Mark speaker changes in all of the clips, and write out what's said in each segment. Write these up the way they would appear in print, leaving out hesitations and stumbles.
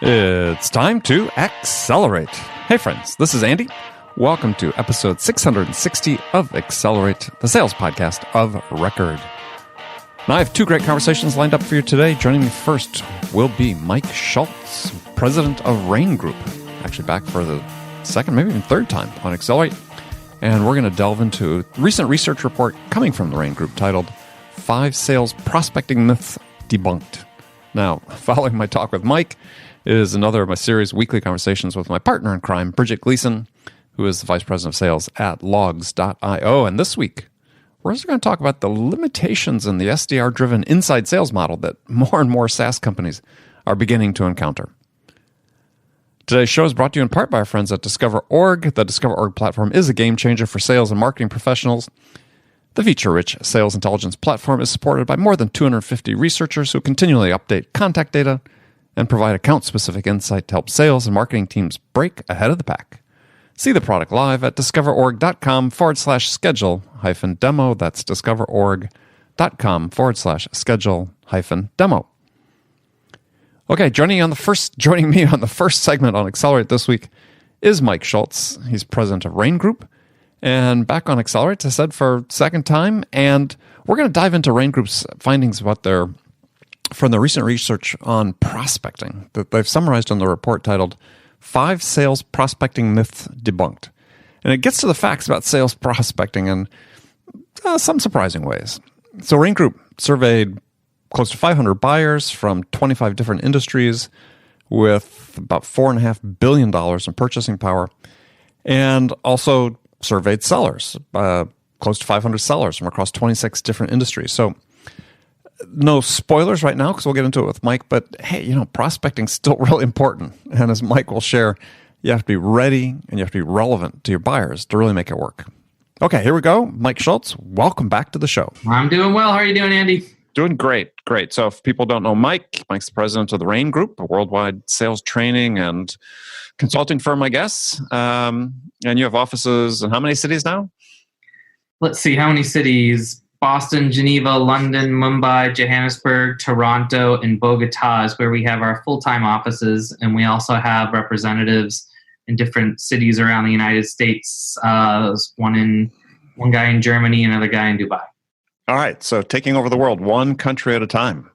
Speaker 1: It's time to accelerate. Hey friends, this is Andy. Welcome to episode 660 of Accelerate, the sales podcast of record. Now I have two great conversations lined up for you today. Joining me first will be Mike Schultz, president of Rain Group. Actually back for the second, maybe even third time on Accelerate. And we're going to delve into a recent research report coming from the Rain Group titled 5 Sales Prospecting Myths Debunked. Now, following my talk with Mike is another of my series weekly conversations with my partner in crime, Bridget Gle, who is the vice president of sales at logs.io. And this week, we're also going to talk about the limitations in the SDR-driven inside sales model that more and more SaaS companies are beginning to encounter. Today's show is brought to you in part by our friends at Discover.org. The Discover.org platform is a game changer for sales and marketing professionals. The feature-rich sales intelligence platform is supported by more than 250 researchers who continually update contact data and provide account-specific insight to help sales and marketing teams break ahead of the pack. See the product live at discoverorg.com/schedule-demo. That's discoverorg.com/schedule-demo. Okay, joining me on the first segment on Accelerate this week is Mike Schultz. He's president of Rain Group and back on Accelerate, as I said, for a second time. And we're going to dive into Rain Group's findings from the recent research on prospecting that they've summarized in the report titled 5 Sales Prospecting Myths Debunked. And it gets to the facts about sales prospecting in some surprising ways. So Rain Group surveyed close to 500 buyers from 25 different industries with about $4.5 billion in purchasing power, and also surveyed sellers, close to 500 sellers from across 26 different industries. So no spoilers right now because we'll get into it with Mike, but hey, prospecting's still really important. And as Mike will share, you have to be ready and you have to be relevant to your buyers to really make it work. Okay, here we go. Mike Schultz, welcome back to the show.
Speaker 2: I'm doing well. How are you doing, Andy?
Speaker 1: Doing great. So if people don't know Mike's the president of the Rain Group, a worldwide sales training and consulting firm, I guess. And you have offices in how many cities now?
Speaker 2: Let's see, how many cities? Boston, Geneva, London, Mumbai, Johannesburg, Toronto, and Bogota is where we have our full-time offices. And we also have representatives in different cities around the United States. One guy in Germany, another guy in Dubai.
Speaker 1: All right. So taking over the world, one country at a time.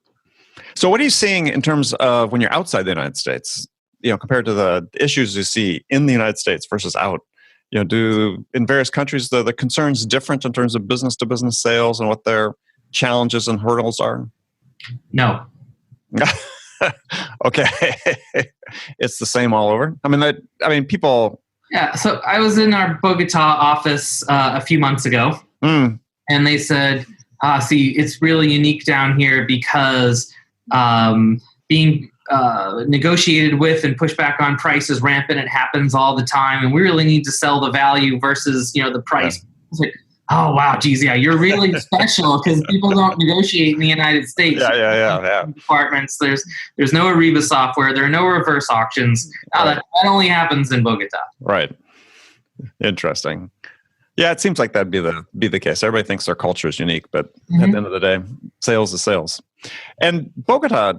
Speaker 1: So what are you seeing in terms of when you're outside the United States, compared to the issues you see in the United States versus out? Do in various countries the concerns different in terms of business to business sales and what their challenges and hurdles are?
Speaker 2: No.
Speaker 1: Okay. It's the same all over. People.
Speaker 2: Yeah. So I was in our Bogota office a few months ago, and they said, see, it's really unique down here because being negotiated with and pushed back on price is rampant. It happens all the time, and we really need to sell the value versus the price. Yeah. Like, oh wow, geez, yeah, you're really special because people don't negotiate in the United States.
Speaker 1: Yeah.
Speaker 2: Departments, there's no Ariba software, there are no reverse auctions. That only happens in Bogota.
Speaker 1: Right. Interesting. Yeah, it seems like that'd be the case. Everybody thinks their culture is unique, but at the end of the day, sales is sales. And Bogota,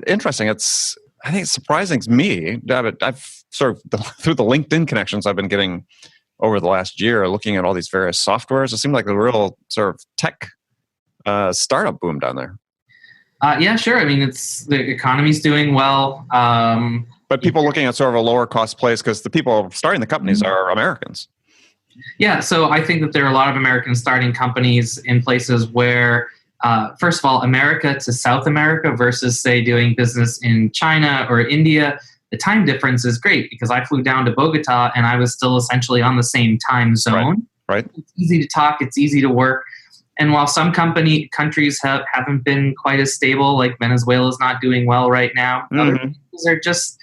Speaker 1: interesting. I think it's surprising to me. I've sort of through the LinkedIn connections I've been getting over the last year, looking at all these various softwares. It seemed like a real sort of tech startup boom down there.
Speaker 2: Yeah, sure. It's the economy's doing well.
Speaker 1: But people looking at sort of a lower cost place because the people starting the companies are Americans.
Speaker 2: Yeah, so I think that there are a lot of Americans starting companies in places where, first of all, America to South America versus, say, doing business in China or India, the time difference is great because I flew down to Bogota and I was still essentially on the same time zone.
Speaker 1: Right.
Speaker 2: It's easy to talk. It's easy to work. And while some countries haven't been quite as stable, like Venezuela's not doing well right now, other countries are just...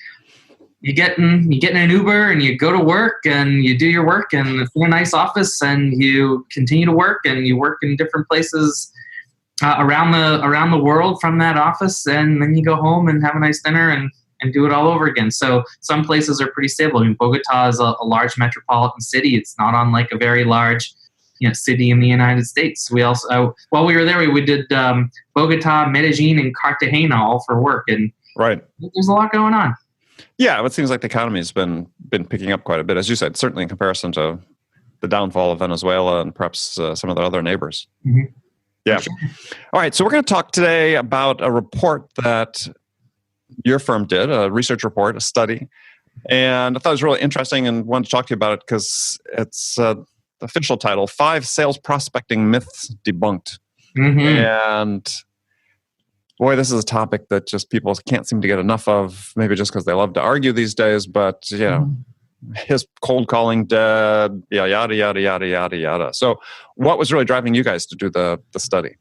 Speaker 2: You get in an Uber and you go to work and you do your work and it's in a nice office and you continue to work and you work in different places around the world from that office, and then you go home and have a nice dinner and do it all over again. So some places are pretty stable. Bogota is a large metropolitan city. It's not on like a very large city in the United States. We also, while we were there, we did Bogota, Medellin, and Cartagena all for work, and
Speaker 1: right.
Speaker 2: There's a lot going on.
Speaker 1: Yeah, it seems like the economy has been picking up quite a bit, as you said, certainly in comparison to the downfall of Venezuela and perhaps some of the other neighbors.
Speaker 2: Mm-hmm.
Speaker 1: Yeah.
Speaker 2: Sure.
Speaker 1: All right. So we're going to talk today about a report that your firm did, a research report, a study. And I thought it was really interesting and wanted to talk to you about it because it's the official title, 5 Sales Prospecting Myths Debunked.
Speaker 2: Mm-hmm.
Speaker 1: And boy, this is a topic that just people can't seem to get enough of, maybe just because they love to argue these days, but his cold calling dead, yada, yada, yada, yada, yada. So what was really driving you guys to do the study?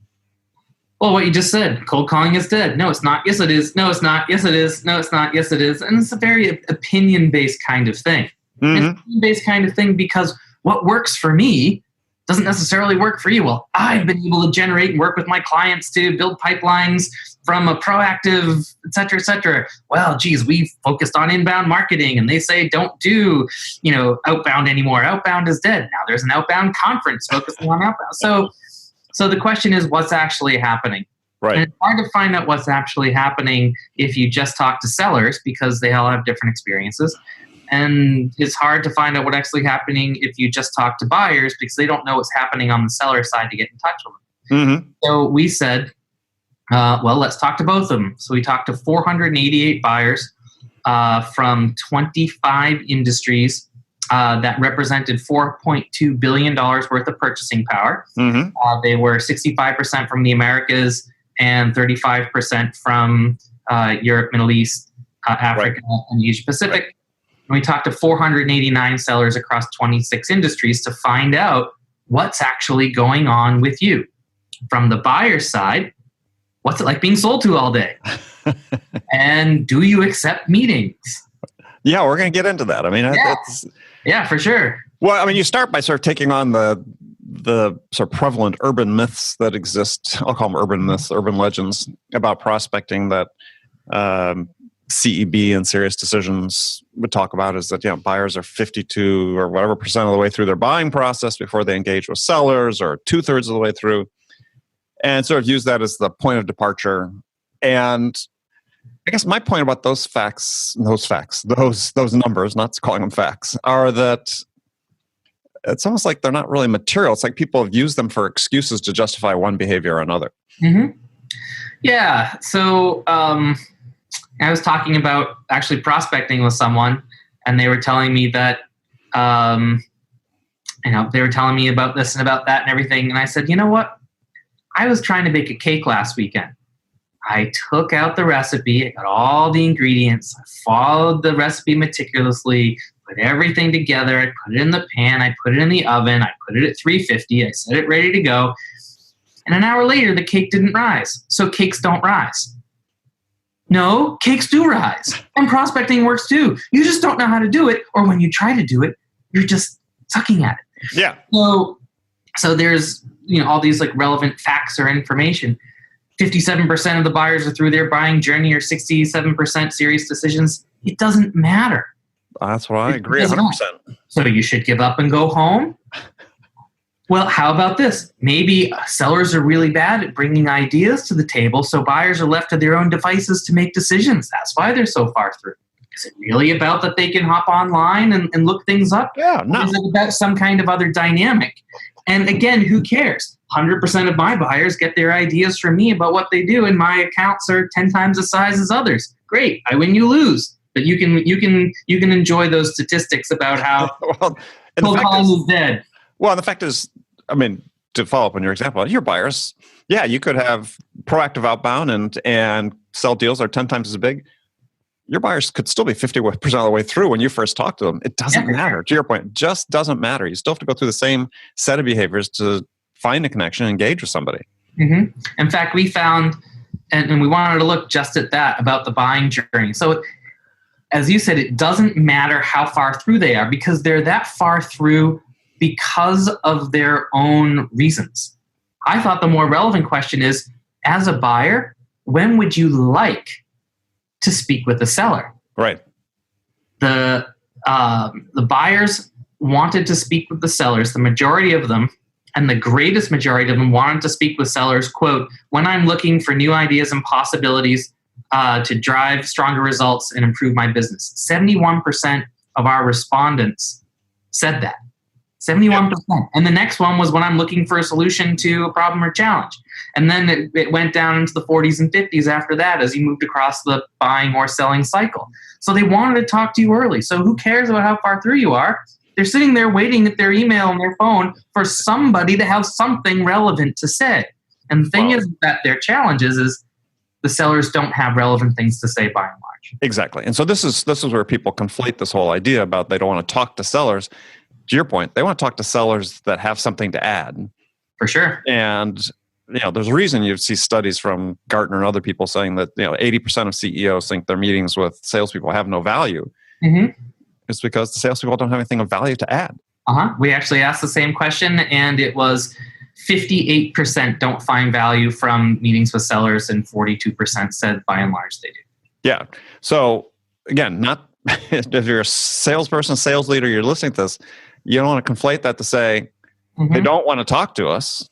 Speaker 2: Well, what you just said, cold calling is dead. No, it's not. Yes, it is. No, it's not. Yes, it is. No, it's not. Yes, it is. And it's a very opinion-based kind of thing.
Speaker 1: Mm-hmm.
Speaker 2: It's an opinion-based kind of thing because what works for me doesn't necessarily work for you. Well, I've been able to generate and work with my clients to build pipelines from a proactive, et cetera, et cetera. Well, geez, we've focused on inbound marketing and they say don't do, outbound anymore. Outbound is dead. Now there's an outbound conference focusing on outbound. So the question is, what's actually happening?
Speaker 1: Right.
Speaker 2: And it's hard to find out what's actually happening if you just talk to sellers because they all have different experiences. And it's hard to find out what's actually happening if you just talk to buyers because they don't know what's happening on the seller side to get in touch with them.
Speaker 1: Mm-hmm.
Speaker 2: So we said, well, let's talk to both of them. So we talked to 488 buyers from 25 industries that represented $4.2 billion worth of purchasing power.
Speaker 1: Mm-hmm.
Speaker 2: They were 65% from the Americas and 35% from Europe, Middle East, Africa, and Asia Pacific.
Speaker 1: Right.
Speaker 2: And we talked to 489 sellers across 26 industries to find out what's actually going on with you. From the buyer side, what's it like being sold to all day? And do you accept meetings?
Speaker 1: Yeah, we're going to get into that. I mean,
Speaker 2: yeah, for sure.
Speaker 1: Well, I mean, you start by sort of taking on the sort of prevalent urban myths that exist. I'll call them urban myths, urban legends about prospecting that CEB and Serious Decisions would talk about is that, buyers are 52 or whatever % of the way through their buying process before they engage with sellers, or 2/3 of the way through, and sort of use that as the point of departure. And I guess my point about those numbers, not calling them facts, are that it's almost like they're not really material. It's like people have used them for excuses to justify one behavior or another.
Speaker 2: Mm-hmm. Yeah. So I was talking about actually prospecting with someone, and they were telling me that, they were telling me about this and about that and everything. And I said, you know what? I was trying to bake a cake last weekend. I took out the recipe. I got all the ingredients. I followed the recipe meticulously, put everything together. I put it in the pan. I put it in the oven. I put it at 350. I set it ready to go. And an hour later, the cake didn't rise. So cakes don't rise. No, cakes do rise. And prospecting works too. You just don't know how to do it. Or when you try to do it, you're just sucking at it.
Speaker 1: Yeah.
Speaker 2: So there's all these relevant facts or information. 57% of the buyers are through their buying journey, or 67% serious decisions. It doesn't matter.
Speaker 1: That's what I agree 100%.
Speaker 2: So you should give up and go home? Well, how about this? Maybe sellers are really bad at bringing ideas to the table, so buyers are left to their own devices to make decisions. That's why they're so far through. Is it really about that they can hop online and look things up?
Speaker 1: Yeah, no.
Speaker 2: Or is it about some kind of other dynamic? And again, who cares? 100% of my buyers get their ideas from me about what they do, and my accounts are 10 times the size as others. Great, I win, you lose. But you can enjoy those statistics about how cold calling is dead.
Speaker 1: Well, the fact is, I mean, to follow up on your example, your buyers, you could have proactive outbound and sell deals that are 10 times as big. Your buyers could still be 50% of the way through when you first talk to them. It doesn't matter. To your point, it just doesn't matter. You still have to go through the same set of behaviors to find a connection and engage with somebody.
Speaker 2: Mm-hmm. In fact, we found, and we wanted to look just at that, about the buying journey. So as you said, it doesn't matter how far through they are because they're that far through because of their own reasons. I thought the more relevant question is, as a buyer, when would you like to speak with the seller?
Speaker 1: Right.
Speaker 2: The buyers wanted to speak with the sellers. The majority of them And the greatest majority of them wanted to speak with sellers, quote, when I'm looking for new ideas and possibilities to drive stronger results and improve my business. 71% of our respondents said that. 71%. And the next one was when I'm looking for a solution to a problem or challenge. And then it went down into the 40s and 50s after that as you moved across the buying or selling cycle. So they wanted to talk to you early. So who cares about how far through you are? They're sitting there waiting at their email and their phone for somebody to have something relevant to say. And the thing is that their challenge is the sellers don't have relevant things to say by and large.
Speaker 1: Exactly. And so this is where people conflate this whole idea about they don't want to talk to sellers. To your point, they want to talk to sellers that have something to add.
Speaker 2: For sure.
Speaker 1: And there's a reason you see studies from Gartner and other people saying that 80% of CEOs think their meetings with salespeople have no value. Mm-hmm. It's because the salespeople don't have anything of value to add.
Speaker 2: We actually asked the same question, and it was 58% don't find value from meetings with sellers, and 42% said by and large they do.
Speaker 1: Yeah. So again, not if you're a salesperson, sales leader, you're listening to this, you don't want to conflate that to say they don't want to talk to us.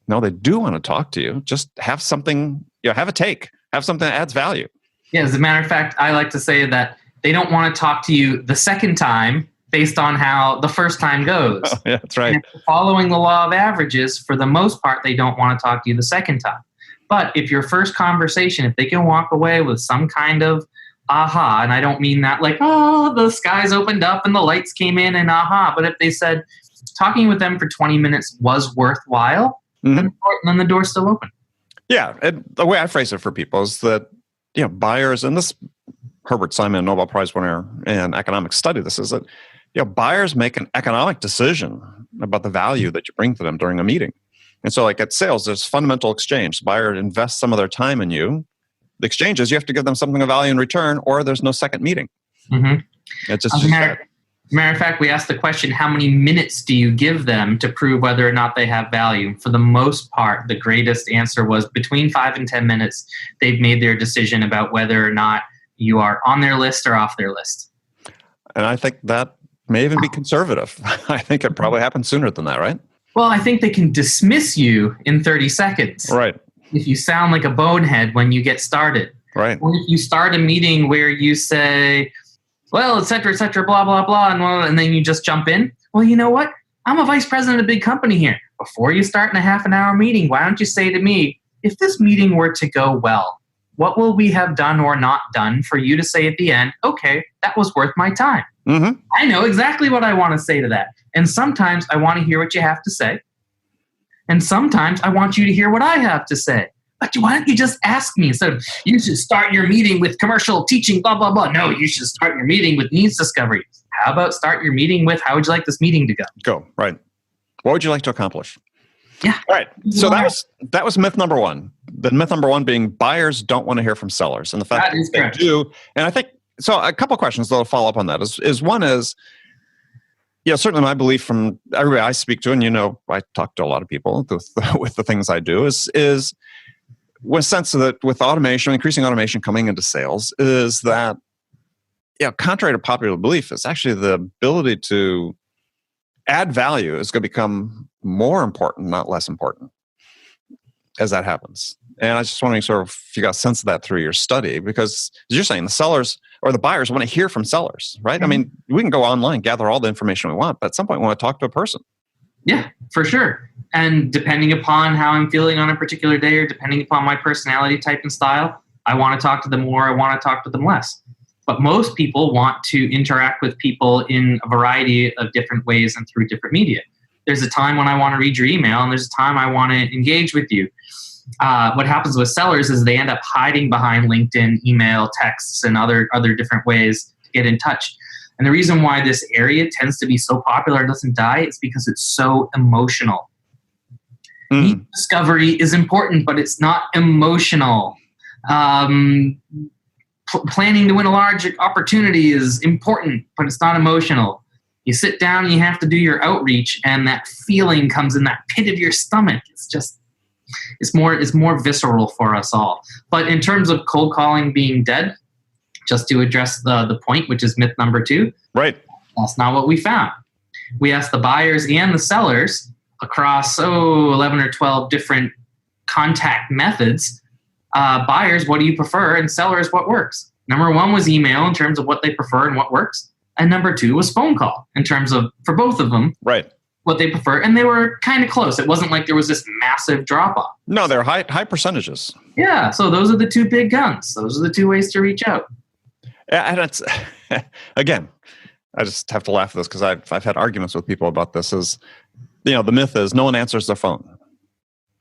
Speaker 1: No, they do want to talk to you. Just have something, have a take, have something that adds value.
Speaker 2: Yeah, as a matter of fact, I like to say that they don't want to talk to you the second time based on how the first time goes.
Speaker 1: Oh, yeah, that's right.
Speaker 2: And if following the law of averages, for the most part, they don't want to talk to you the second time. But if your first conversation, if they can walk away with some kind of aha, and I don't mean that like, oh, the skies opened up and the lights came in and aha, but if they said talking with them for 20 minutes was worthwhile, then the door's still open.
Speaker 1: Yeah, and the way I phrase it for people is that, buyers, and this Herbert Simon, Nobel Prize winner in economics, study this, is that buyers make an economic decision about the value that you bring to them during a meeting. And so like at sales, there's fundamental exchange. The buyer invests some of their time in you. The exchange is you have to give them something of value in return, or there's no second meeting. Mm-hmm. It's just
Speaker 2: matter of fact, we asked the question, how many minutes do you give them to prove whether or not they have value? For the most part, the greatest answer was between 5 and 10 minutes, they've made their decision about whether or not you are on their list or off their list.
Speaker 1: And I think that may even be conservative. I think it probably happens sooner than that, right?
Speaker 2: Well, I think they can dismiss you in 30 seconds.
Speaker 1: Right.
Speaker 2: If you sound like a bonehead when you get started.
Speaker 1: Right.
Speaker 2: Or if you start a meeting where you say, well, et cetera, blah, blah, blah, and then you just jump in. Well, you know what? I'm a vice president of a big company here. Before you start in a half an hour meeting, why don't you say to me, if this meeting were to go well, what will we have done or not done for you to say at the end, okay, that was worth my time. Mm-hmm. I know exactly what I want to say to that. And sometimes I want to hear what you have to say. And sometimes I want you to hear what I have to say. But why don't you just ask me instead of, you should start your meeting with commercial teaching, blah, blah, blah. No, you should start your meeting with needs discovery. How about start your meeting with, how would you like this meeting to go?
Speaker 1: Go, right. What would you like to accomplish?
Speaker 2: Yeah.
Speaker 1: All right. So that was myth number one. The myth number one being buyers don't want to hear from sellers. And the fact that they do. And I think, so a couple of questions that'll follow up on that is one is, certainly my belief from everybody I speak to, and I talk to a lot of people with the things I do, is with sense that with automation, increasing automation coming into sales, is that, contrary to popular belief, it's actually the ability to add value is going to become more important, not less important, as that happens. And I was just wondering sort of if you got a sense of that through your study, because as you're saying, the sellers or the buyers want to hear from sellers, right? Mm-hmm. I mean, we can go online, gather all the information we want, but at some point we want to talk to a person.
Speaker 2: Yeah, for sure. And depending upon how I'm feeling on a particular day or depending upon my personality type and style, I want to talk to them more, I want to talk to them less. But most people want to interact with people in a variety of different ways and through different media. There's a time when I want to read your email, and there's a time I want to engage with you. What happens with sellers is they end up hiding behind LinkedIn, email, texts, and other different ways to get in touch. And the reason why this area tends to be so popular and doesn't die is because it's so emotional. Need discovery is important, but it's not emotional. Planning to win a large opportunity is important, but it's not emotional. You sit down and you have to do your outreach, and that feeling comes in that pit of your stomach. It's more visceral for us all. But in terms of cold calling being dead, just to address the point, which is myth number 2,
Speaker 1: right?
Speaker 2: That's not what we found. We asked the buyers and the sellers, across 11 or 12 different contact methods. Buyers, what do you prefer? And sellers, what works? Number one was email in terms of what they prefer and what works. And number two was phone call in terms of, for both of them,
Speaker 1: right,
Speaker 2: what they prefer. And they were kind of close. It wasn't like there was this massive drop off.
Speaker 1: No, they're high percentages.
Speaker 2: Yeah. So those are the two big guns. Those are the two ways to reach out.
Speaker 1: And it's, again, I just have to laugh at this because I've had arguments with people about this. Is, the myth is no one answers their phone.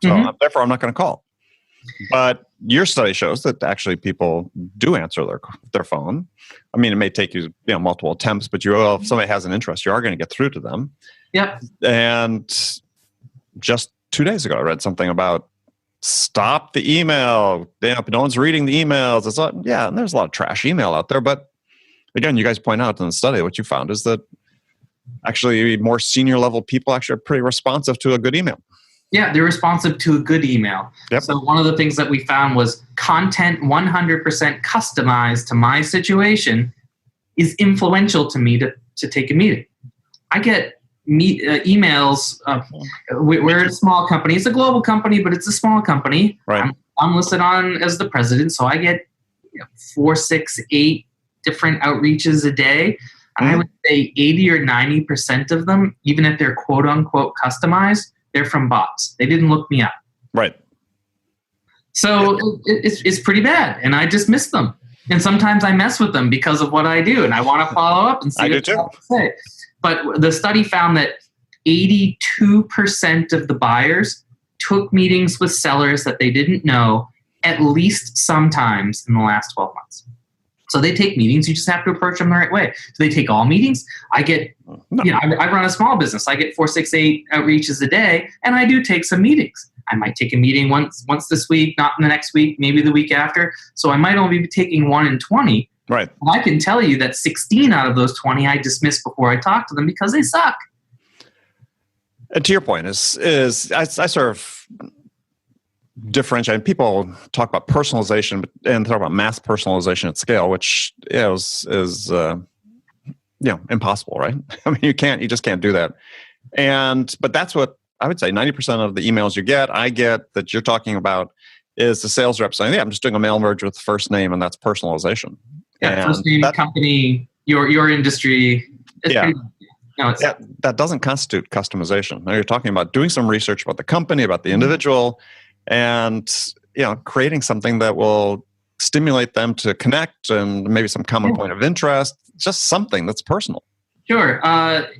Speaker 1: So therefore I'm not going to call. But your study shows that actually people do answer their phone. I mean, it may take you, multiple attempts, but if somebody has an interest, you are going to get through to them.
Speaker 2: Yep.
Speaker 1: And just 2 days ago, I read something about stop the email. No one's reading the emails. And there's a lot of trash email out there. But again, you guys point out in the study, what you found is that actually more senior level people actually are pretty responsive to a good email.
Speaker 2: Yeah, they're responsive to a good email.
Speaker 1: Yep.
Speaker 2: So one of the things that we found was content 100% customized to my situation is influential to me to take a meeting. I get emails. We're a small company. It's a global company, but it's a small company.
Speaker 1: Right.
Speaker 2: I'm listed on as the president, so I get 4, 6, 8 different outreaches a day. I would say 80 or 90% of them, even if they're quote unquote customized, they're from bots. They didn't look me up.
Speaker 1: Right.
Speaker 2: So it's pretty bad, and I just miss them. And sometimes I mess with them because of what I do, and I want to follow up and see what they have to say. But the study found that 82% of the buyers took meetings with sellers that they didn't know at least sometimes in the last 12 months. So they take meetings. You just have to approach them the right way. Do they take all meetings? I run a small business. I get 4, 6, 8 outreaches a day, and I do take some meetings. I might take a meeting once this week, not in the next week, maybe the week after. So I might only be taking 1 in 20.
Speaker 1: Right.
Speaker 2: And I can tell you that 16 out of those 20 I dismiss before I talk to them because they suck.
Speaker 1: And to your point, is I sort of differentiate. People talk about personalization and talk about mass personalization at scale, which is impossible, right? I mean, you just can't do that. But that's what I would say 90% of the emails I get that you're talking about is the sales rep saying, I'm just doing a mail merge with first name, and that's personalization.
Speaker 2: Yeah, first name, company, your industry.
Speaker 1: That doesn't constitute customization. Now you're talking about doing some research about the company, about the individual, and creating something that will stimulate them to connect and maybe some common point of interest, just something that's personal.
Speaker 2: Sure.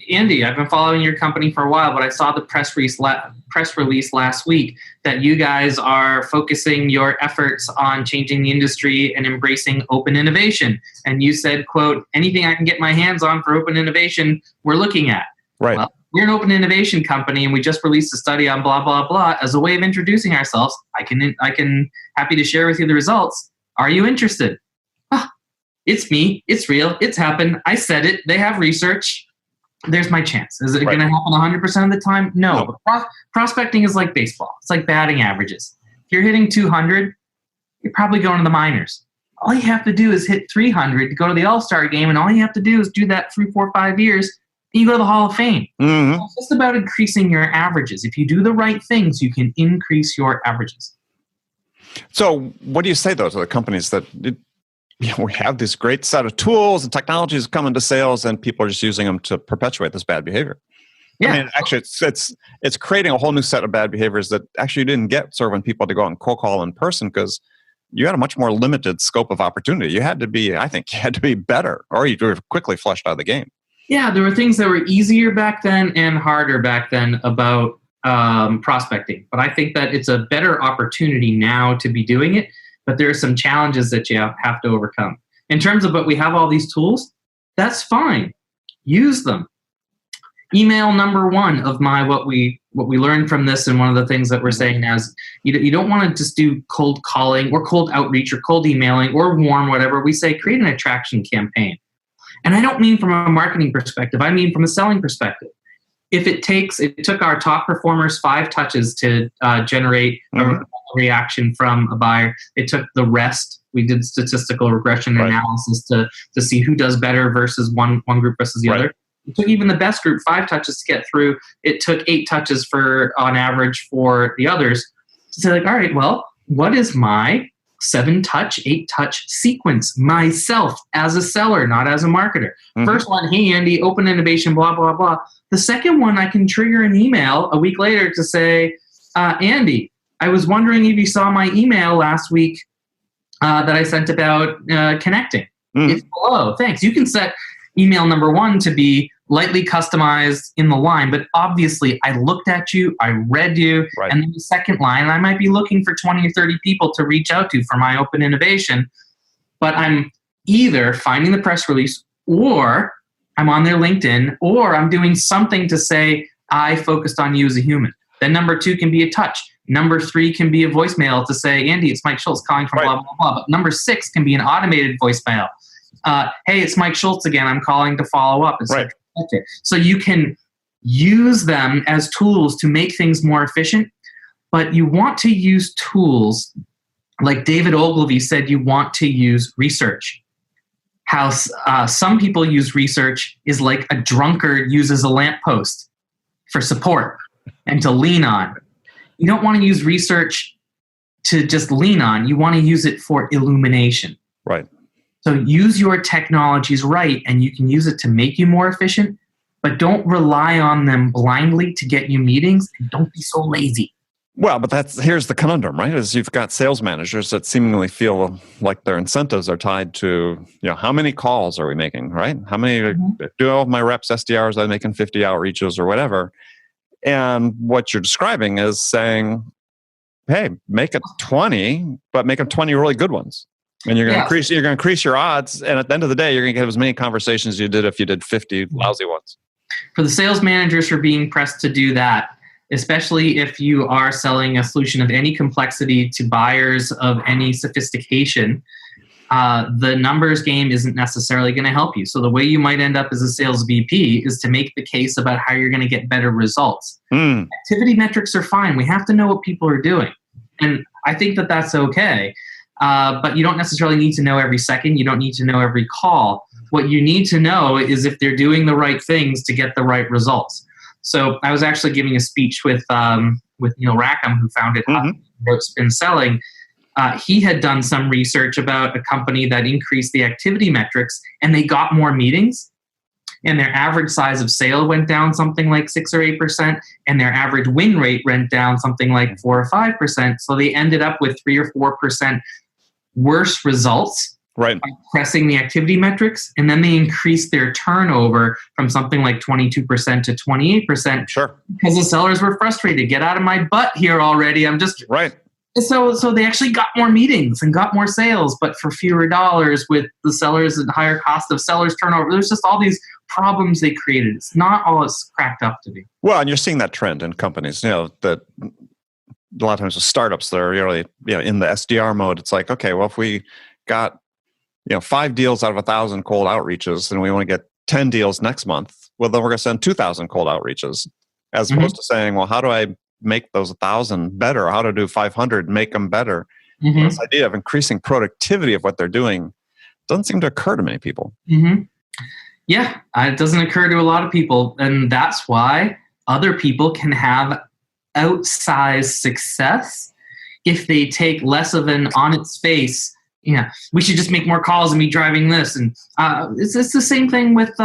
Speaker 2: Andy, I've been following your company for a while, but I saw the press release last week that you guys are focusing your efforts on changing the industry and embracing open innovation. And you said, quote, anything I can get my hands on for open innovation, we're looking at.
Speaker 1: Right.
Speaker 2: Well, we're an open innovation company, and we just released a study on blah, blah, blah. As a way of introducing ourselves, I can happy to share with you the results. Are you interested? It's me. It's real. It's happened. I said it. They have research. There's my chance. Is it going to happen 100% of the time? No. But prospecting is like baseball. It's like batting averages. If you're hitting 200, you're probably going to the minors. All you have to do is hit 300 to go to the All-Star game, and all you have to do is do that 3, 4, 5 years, and you go to the Hall of Fame.
Speaker 1: Mm-hmm.
Speaker 2: It's just about increasing your averages. If you do the right things, you can increase your averages.
Speaker 1: So what do you say, though, to the companies that we have this great set of tools and technologies coming to sales, and people are just using them to perpetuate this bad behavior? Yeah. I mean, actually, it's creating a whole new set of bad behaviors that actually you didn't get sort of when people had to go out and cold call in person, because you had a much more limited scope of opportunity. You had to be better, or you were quickly flushed out of the game.
Speaker 2: Yeah, there were things that were easier back then and harder back then about prospecting. But I think that it's a better opportunity now to be doing it. But there are some challenges that you have to overcome. In terms of, but we have all these tools, that's fine. Use them. Email number one of what we learned from this, and one of the things that we're saying now is you don't want to just do cold calling or cold outreach or cold emailing or warm, whatever. We say create an attraction campaign. And I don't mean from a marketing perspective. I mean from a selling perspective. If it took our top performers 5 touches to generate a reaction from a buyer. It took the rest. We did statistical regression analysis to see who does better versus one group versus the other. It took even the best group 5 touches to get through. It took 8 touches on average for the others to say like, all right, well, what is my 7-touch, 8-touch sequence myself as a seller, not as a marketer? First one, hey, Andy, open innovation, blah, blah, blah. The second one, I can trigger an email a week later to say, Andy, I was wondering if you saw my email last week that I sent about connecting. If hello, thanks. You can set email number 1 to be lightly customized in the line, but obviously I looked at you, I read you, and then the second line, I might be looking for 20 or 30 people to reach out to for my open innovation, but I'm either finding the press release, or I'm on their LinkedIn, or I'm doing something to say, I focused on you as a human. Then number 2 can be a touch. Number 3 can be a voicemail to say, Andy, it's Mike Schultz calling from blah, blah, blah. But number 6 can be an automated voicemail. Hey, it's Mike Schultz again. I'm calling to follow up. So you can use them as tools to make things more efficient, but you want to use tools like David Ogilvy said you want to use research. How some people use research is like a drunkard uses a lamppost for support and to lean on. You don't want to use research to just lean on. You want to use it for illumination.
Speaker 1: Right.
Speaker 2: So use your technologies right, and you can use it to make you more efficient, but don't rely on them blindly to get you meetings, and don't be so lazy.
Speaker 1: Well, but here's the conundrum, right? Is you've got sales managers that seemingly feel like their incentives are tied to, how many calls are we making, right? How many do all of my reps, SDRs, are making 50 outreaches or whatever? And what you're describing is saying, hey, make it 20, but make them 20 really good ones. And you're going to increase your odds. And at the end of the day, you're going to get as many conversations as you did if you did 50 lousy ones.
Speaker 2: For the sales managers who are being pressed to do that, especially if you are selling a solution of any complexity to buyers of any sophistication, the numbers game isn't necessarily going to help you. So the way you might end up as a sales VP is to make the case about how you're going to get better results. Activity metrics are fine. We have to know what people are doing. And I think that that's okay. But you don't necessarily need to know every second. You don't need to know every call. What you need to know is if they're doing the right things to get the right results. So I was actually giving a speech with Neil Rackham, who founded wrote Spin Selling. He had done some research about a company that increased the activity metrics, and they got more meetings, and their average size of sale went down something like 6 or 8%, and their average win rate went down something like 4 or 5%. So they ended up with 3 or 4% worse results by pressing the activity metrics, and then they increased their turnover from something like 22% to 28%.
Speaker 1: Sure.
Speaker 2: Because the sellers were frustrated. Get out of my butt here already. I'm just...
Speaker 1: Right.
Speaker 2: So they actually got more meetings and got more sales, but for fewer dollars with the sellers and higher cost of sellers turnover. There's just all these problems they created. It's not all it's cracked up to be.
Speaker 1: Well, and you're seeing that trend in companies, that a lot of times with startups that are really, in the SDR mode, it's like, okay, well, if we got, 5 deals out of 1,000 cold outreaches and we want to get 10 deals next month, well, then we're going to send 2,000 cold outreaches, as opposed to saying, well, how do I make those 1,000 better? How to do 500, make them better? This idea of increasing productivity of what they're doing doesn't seem to occur to many people.
Speaker 2: Yeah, it doesn't occur to a lot of people. And that's why other people can have outsized success if they take less of an on its face, we should just make more calls and be driving this. And it's the same thing with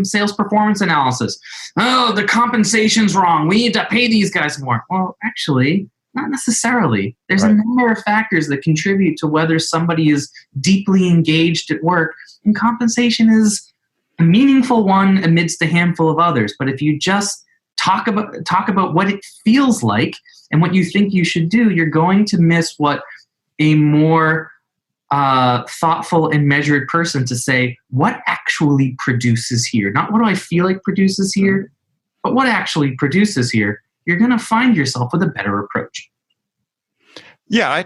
Speaker 2: sales performance analysis. Oh, the compensation's wrong. We need to pay these guys more. Well, actually, not necessarily. There's a number of factors that contribute to whether somebody is deeply engaged at work, and compensation is a meaningful one amidst a handful of others. But if you just talk about what it feels like and what you think you should do, you're going to miss what a more thoughtful and measured person to say, what actually produces here? Not what do I feel like produces here, but what actually produces here. You're going to find yourself with a better approach.
Speaker 1: Yeah,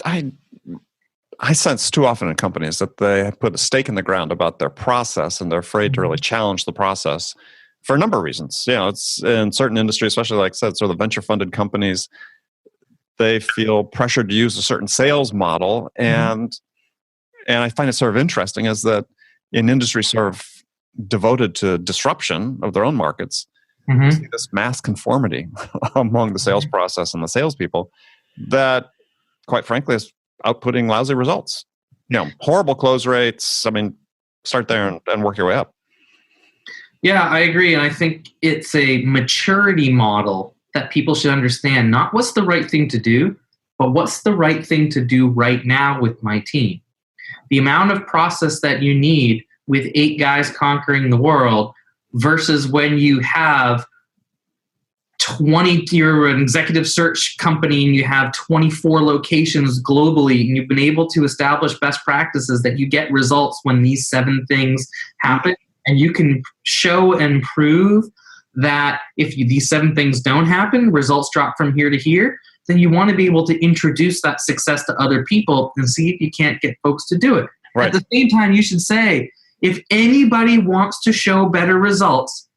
Speaker 1: I sense too often in companies that they put a stake in the ground about their process, and they're afraid to really challenge the process for a number of reasons. It's in certain industries, especially like I said, sort of the venture-funded companies, they feel pressured to use a certain sales model, and I find it sort of interesting is that in industries sort of devoted to disruption of their own markets, see this mass conformity among the sales process and the salespeople that, quite frankly, is outputting lousy results. Horrible close rates. I mean, start there and work your way up.
Speaker 2: Yeah, I agree. And I think it's a maturity model that people should understand. Not what's the right thing to do, but what's the right thing to do right now with my team. The amount of process that you need with 8 guys conquering the world versus when you have 20, you're an executive search company and you have 24 locations globally, and you've been able to establish best practices that you get results when these 7 things happen. And you can show and prove that if these 7 things don't happen, results drop from here to here, then you want to be able to introduce that success to other people and see if you can't get folks to do it. Right. At the same time, you should say, if anybody wants to show better results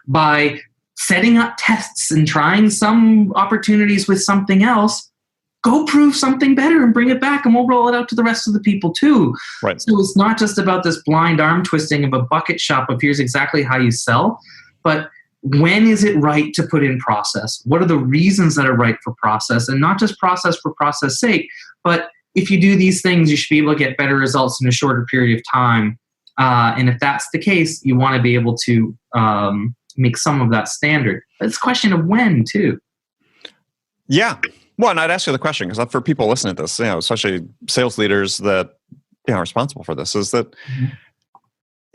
Speaker 2: by setting up tests and trying some opportunities with something else, go prove something better and bring it back, and we'll roll it out to the rest of the people too.
Speaker 1: Right.
Speaker 2: So it's not just about this blind arm twisting of a bucket shop of here's exactly how you sell, but when is it right to put in process? What are the reasons that are right for process? And not just process for process sake, but if you do these things, you should be able to get better results in a shorter period of time. And if that's the case, you want to be able to make some of that standard. But it's a question of when too.
Speaker 1: Yeah. Well, and I'd ask you the question, because for people listening to this, especially sales leaders that are responsible for this, is that,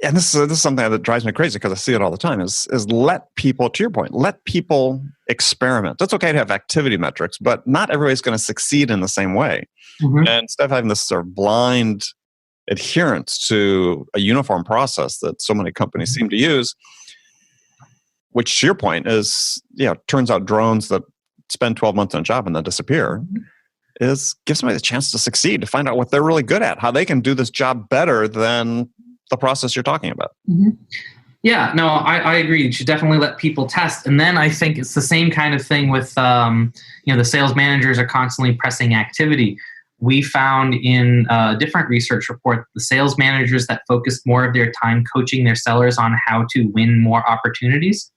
Speaker 1: and this is something that drives me crazy because I see it all the time, is let people, to your point, let people experiment. It's okay to have activity metrics, but not everybody's going to succeed in the same way. And instead of having this sort of blind adherence to a uniform process that so many companies seem to use, which to your point is, turns out drones that spend 12 months on a job and then disappear, is give somebody the chance to succeed, to find out what they're really good at, how they can do this job better than the process you're talking about.
Speaker 2: Yeah, no, I agree. You should definitely let people test. And then I think it's the same kind of thing with, the sales managers are constantly pressing activity. We found in a different research report, the sales managers that focused more of their time coaching their sellers on how to win more opportunities,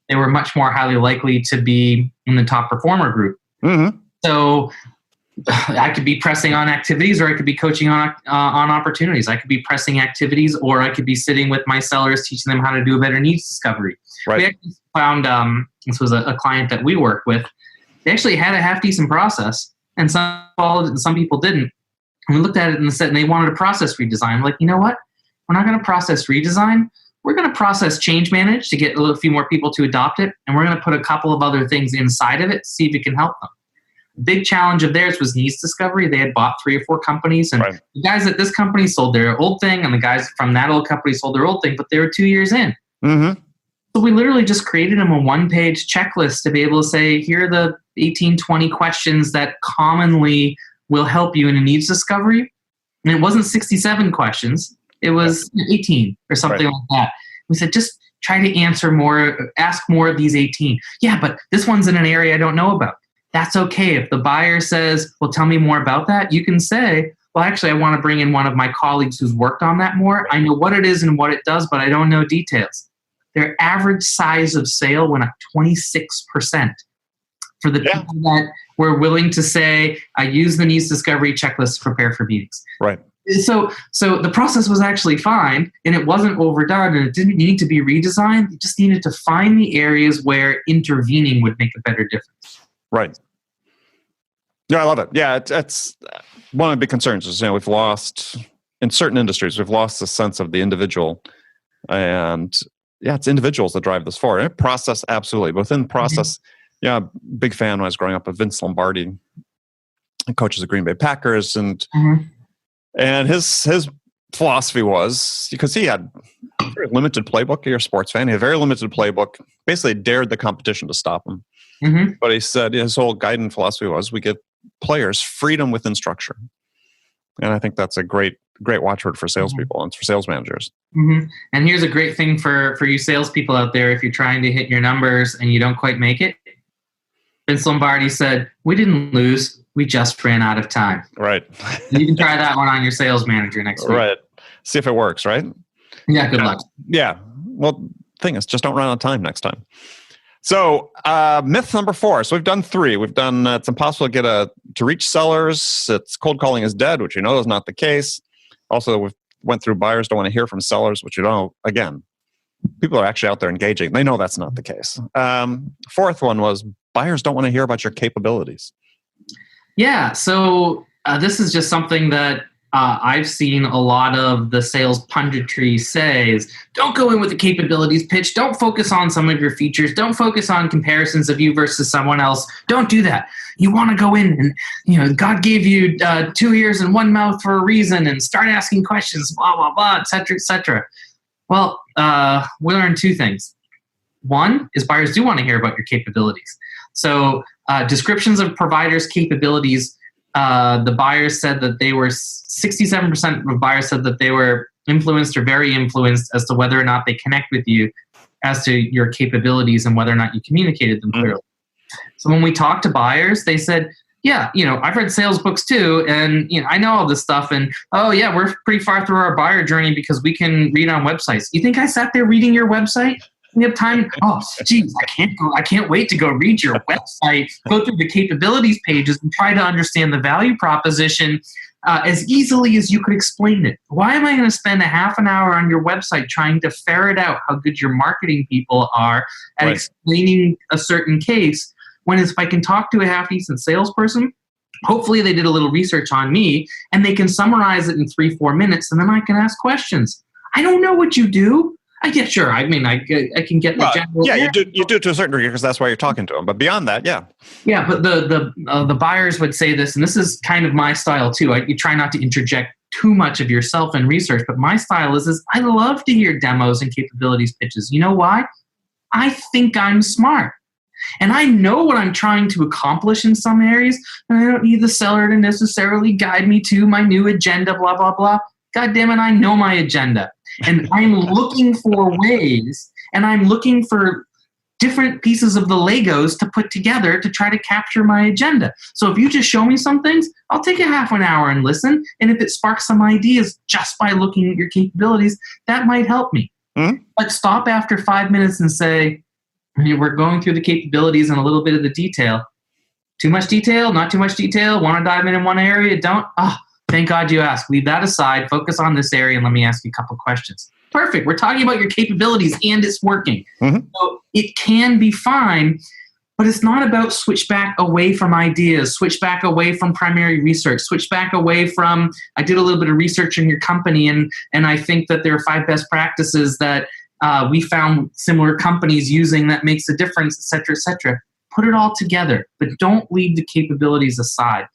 Speaker 2: they were much more highly likely to be in the top performer group. So I could be pressing on activities, or I could be coaching on opportunities. I could be pressing activities, or I could be sitting with my sellers, teaching them how to do a better needs discovery.
Speaker 1: Right.
Speaker 2: We actually found, this was a client that we work with, they actually had a half decent process, and some followed it and some people didn't. And we looked at it and said, and they wanted a process redesign. I'm like, you know what? We're not going to process redesign. We're going to process change manage to get a few more people to adopt it. And we're going to put a couple of other things inside of it to see if it can help them. The big challenge of theirs was needs discovery. They had bought 3 or 4 companies, and the guys at this company sold their old thing, and the guys from that old company sold their old thing, but they were 2 years in. So we literally just created them a 1-page checklist to be able to say, here are the 18, 20 questions that commonly will help you in a needs discovery. And it wasn't 67 questions. It was 18 or something like that. We said, just try to answer more, ask more of these 18. Yeah, but this one's in an area I don't know about. That's okay. If the buyer says, well, tell me more about that, you can say, well, actually, I want to bring in one of my colleagues who's worked on that more. I know what it is and what it does, but I don't know details. Their average size of sale went up 26% for the people that were willing to say, I use the needs discovery checklist to prepare for meetings.
Speaker 1: Right.
Speaker 2: So the process was actually fine, and it wasn't overdone, and it didn't need to be redesigned. It just needed to find the areas where intervening would make a better difference.
Speaker 1: Right. Yeah, I love it. Yeah, it's one of the big concerns is, we've lost, in certain industries, we've lost the sense of the individual. And it's individuals that drive this forward. And process, absolutely. But within the process, big fan when I was growing up of Vince Lombardi, coaches the Green Bay Packers. And his philosophy was, because he had a very limited playbook, you're a sports fan, he had a very limited playbook, basically dared the competition to stop him. But he said his whole guiding philosophy was, we give players freedom within structure. And I think that's a great watchword for salespeople and for sales managers.
Speaker 2: And here's a great thing for you salespeople out there, if you're trying to hit your numbers and you don't quite make it. Vince Lombardi said, we didn't lose, we just ran out of time.
Speaker 1: Right.
Speaker 2: You can try that one on your sales manager next week.
Speaker 1: Right. See if it works, right?
Speaker 2: Yeah, good luck.
Speaker 1: Yeah. Well, thing is, just don't run out of time next time. So, myth number 4. So we've done 3. We've done it's impossible to reach sellers. It's cold calling is dead, which is not the case. Also, we've went through buyers don't want to hear from sellers, which again, people are actually out there engaging. They know that's not the case. 4th one was buyers don't want to hear about your capabilities.
Speaker 2: Yeah. So this is just something that I've seen a lot of the sales punditry say is don't go in with the capabilities pitch. Don't focus on some of your features. Don't focus on comparisons of you versus someone else. Don't do that. You want to go in and, God gave you 2 ears and 1 mouth for a reason and start asking questions, blah, blah, blah, et cetera, et cetera. Well, we learned 2 things. One is buyers do want to hear about your capabilities. So descriptions of providers' capabilities, the buyers said that they were 67% of buyers said that they were influenced or very influenced as to whether or not they connect with you as to your capabilities and whether or not you communicated them clearly. So when we talked to buyers, they said, yeah, I've read sales books too, and I know all this stuff, and oh yeah, we're pretty far through our buyer journey because we can read on websites. You think I sat there reading your website? You have time? Oh, geez, I can't wait to go read your website, go through the capabilities pages, and try to understand the value proposition as easily as you could explain it. Why am I going to spend a half an hour on your website trying to ferret out how good your marketing people are at explaining a certain case, when if I can talk to a half-decent salesperson, hopefully they did a little research on me, and they can summarize it in 3-4 minutes, and then I can ask questions. I don't know what you do. I get sure. I mean, I can get the general.
Speaker 1: Yeah, you do to a certain degree because that's why you're talking to them. But beyond that, yeah.
Speaker 2: Yeah, but the buyers would say this, and this is kind of my style too. You try not to interject too much of yourself in research, but my style is I love to hear demos and capabilities pitches. You know why? I think I'm smart. And I know what I'm trying to accomplish in some areas, and I don't need the seller to necessarily guide me to my new agenda, blah, blah, blah. God damn it, I know my agenda. And I'm looking for ways, and I'm looking for different pieces of the Legos to put together to try to capture my agenda. So if you just show me some things, I'll take a half an hour and listen. And if it sparks some ideas just by looking at your capabilities, that might help me. Mm-hmm. But stop after 5 minutes and say, we're going through the capabilities and a little bit of the detail. Too much detail, not too much detail, want to dive in one area, don't? Thank God you asked. Leave that aside, focus on this area, and let me ask you a couple questions. Perfect. We're talking about your capabilities, and it's working. Mm-hmm. So it can be fine, but it's not about switch back away from ideas, switch back away from primary research, switch back away from, I did a little bit of research in your company, and I think that there are 5 best practices that we found similar companies using that makes a difference, et cetera, et cetera. Put it all together, but don't leave the capabilities aside.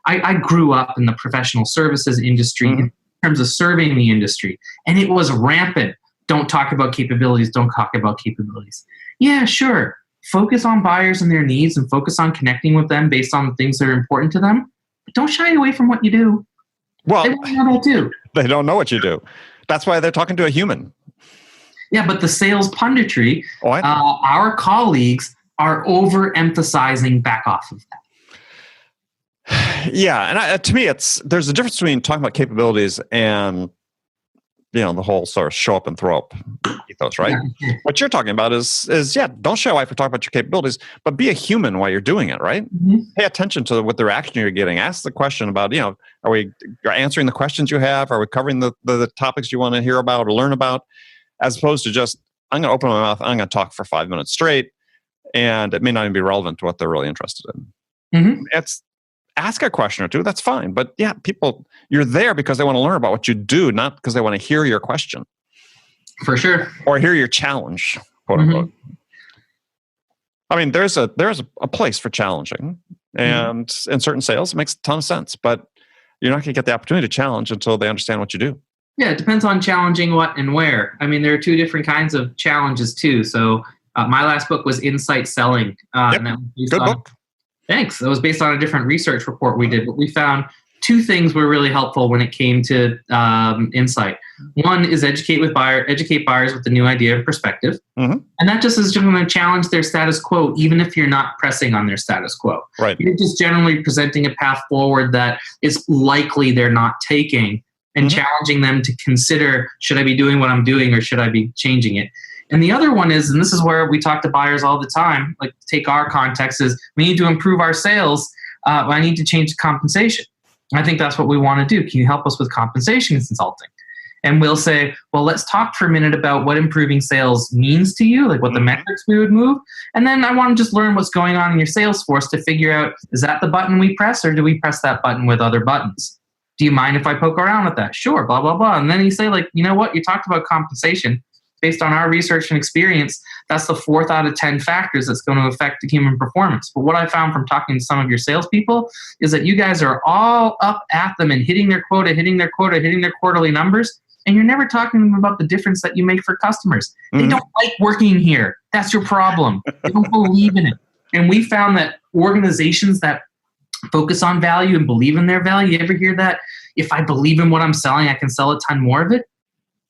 Speaker 2: I grew up in the professional services industry in terms of serving the industry, and it was rampant. Don't talk about capabilities. Don't talk about capabilities. Yeah, sure. Focus on buyers and their needs and focus on connecting with them based on the things that are important to them. But don't shy away from what you do.
Speaker 1: Well,
Speaker 2: they don't know that too.
Speaker 1: They don't know what you do. That's why they're talking to a human.
Speaker 2: Yeah, but the sales punditry, our colleagues are overemphasizing back off of that.
Speaker 1: Yeah, and to me, there's a difference between talking about capabilities and the whole sort of show up and throw up ethos, right? Yeah. What you're talking about is don't show off for talking about your capabilities, but be a human while you're doing it, right? Mm-hmm. Pay attention to what the reaction you're getting. Ask the question about, are we answering the questions you have? Are we covering the topics you want to hear about or learn about? As opposed to just, I'm going to open my mouth, I'm going to talk for 5 minutes straight, and it may not even be relevant to what they're really interested in. Mm-hmm. Ask a question or two, that's fine. But yeah, people, you're there because they want to learn about what you do, not because they want to hear your question.
Speaker 2: For sure.
Speaker 1: Or hear your challenge, quote unquote. I mean, there's a place for challenging. And in certain sales, it makes a ton of sense. But you're not going to get the opportunity to challenge until they understand what you do.
Speaker 2: Yeah, it depends on challenging what and where. I mean, there are 2 different kinds of challenges too. So my last book was Insight Selling.
Speaker 1: Yep. Good book.
Speaker 2: Thanks. It was based on a different research report we did, but we found 2 things were really helpful when it came to insight. One is educate buyers with the new idea of perspective. Mm-hmm. And that just is going to challenge their status quo, even if you're not pressing on their status quo.
Speaker 1: Right.
Speaker 2: You're just generally presenting a path forward that is likely they're not taking. and challenging them to consider, should I be doing what I'm doing or should I be changing it? And the other one is, and this is where we talk to buyers all the time, like take our context, is we need to improve our sales. I need to change the compensation. I think that's what we want to do. Can you help us with compensation consulting? And we'll say, well, let's talk for a minute about what improving sales means to you, like what the metrics we would move. And then I want to just learn what's going on in your sales force to figure out, is that the button we press or do we press that button with other buttons? Do you mind if I poke around with that? Sure, blah, blah, blah. And then you say, like, you know what? You talked about compensation. Based on our research and experience, that's the 4th out of 10 factors that's going to affect the human performance. But what I found from talking to some of your salespeople is that you guys are all up at them and hitting their quota, hitting their quarterly numbers, and you're never talking to them about the difference that you make for customers. They don't like working here. That's your problem. They don't believe in it. And we found that organizations that focus on value and believe in their value, you ever hear that? If I believe in what I'm selling, I can sell a ton more of it.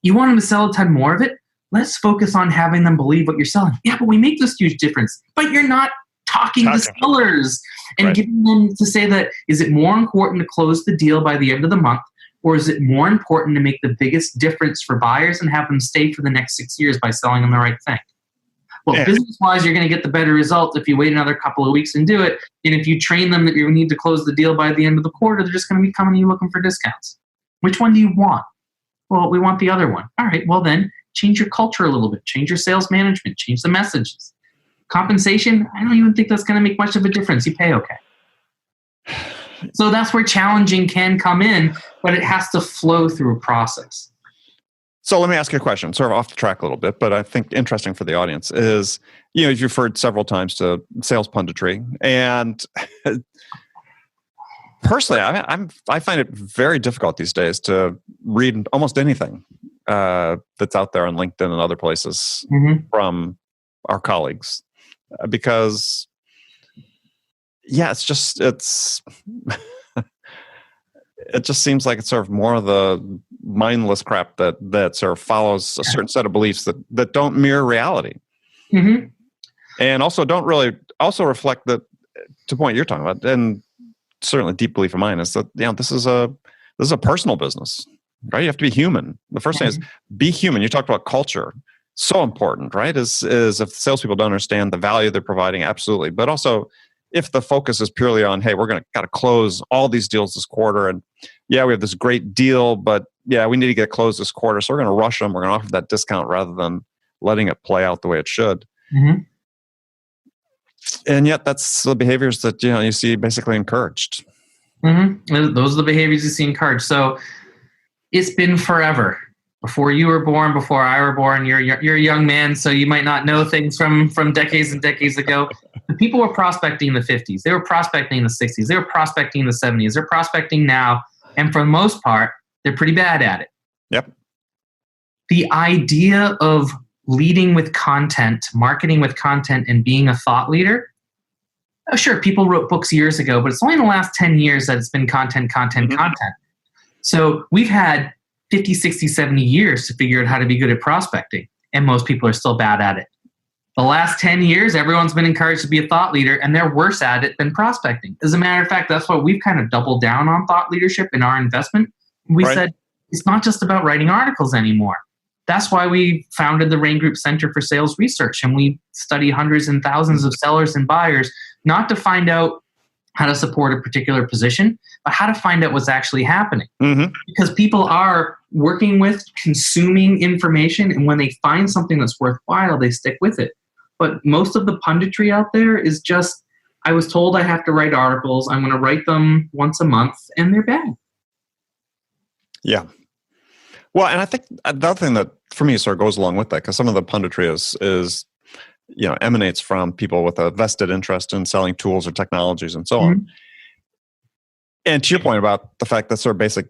Speaker 2: You want them to sell a ton more of it? Let's focus on having them believe what you're selling. Yeah, but we make this huge difference. But you're not talking to sellers and getting them to say that, is it more important to close the deal by the end of the month, or is it more important to make the biggest difference for buyers and have them stay for the next 6 years by selling them the right thing? Well, business-wise, you're going to get the better result if you wait another couple of weeks and do it. And if you train them that you need to close the deal by the end of the quarter, they're just going to be coming to you looking for discounts. Which one do you want? Well, we want the other one. All right, well then, change your culture a little bit. Change your sales management. Change the messages. Compensation, I don't even think that's going to make much of a difference. You pay okay. So that's where challenging can come in, but it has to flow through a process.
Speaker 1: So let me ask you a question, sort of off the track a little bit, but I think interesting for the audience is, you've referred several times to sales punditry, and personally, I find it very difficult these days to read almost anything that's out there on LinkedIn and other places from our colleagues, because it just seems like it's sort of more of the mindless crap that sort of follows a certain set of beliefs that don't mirror reality, and also don't really also reflect the point you're talking about. And certainly, deep belief of mine is that this is a personal business, right? You have to be human. The first thing is be human. You talked about culture, so important, right? Is if salespeople don't understand the value they're providing, absolutely, but also, if the focus is purely on, hey, we're got to close all these deals this quarter, and we have this great deal, but we need to get it closed this quarter, so we're going to rush them. We're going to offer that discount rather than letting it play out the way it should. And yet, that's the behaviors that you see basically encouraged.
Speaker 2: Those are the behaviors you see encouraged. So it's been forever. Before you were born, before I were born, you're a young man, so you might not know things from decades and decades ago. The people were prospecting in the 50s. They were prospecting in the 60s. They were prospecting in the 70s. They're prospecting now, and for the most part, they're pretty bad at it.
Speaker 1: Yep.
Speaker 2: The idea of leading with content, marketing with content, and being a thought leader, sure, people wrote books years ago, but it's only in the last 10 years that it's been content. So we've had 50, 60, 70 years to figure out how to be good at prospecting, and most people are still bad at it. The last 10 years, everyone's been encouraged to be a thought leader, and they're worse at it than prospecting. As a matter of fact, that's why we've kind of doubled down on thought leadership in our investment. We said, it's not just about writing articles anymore. That's why we founded the Rain Group Center for Sales Research, and we study hundreds and thousands of sellers and buyers, not to find out how to support a particular position, but how to find out what's actually happening. Because people are working with, consuming information, and when they find something that's worthwhile, they stick with it. But most of the punditry out there is just, I was told I have to write articles, I'm going to write them once a month, and they're bad.
Speaker 1: Yeah. Well, and I think the other thing that for me sort of goes along with that, because some of the punditry is emanates from people with a vested interest in selling tools or technologies and so on. And to your point about the fact that sort of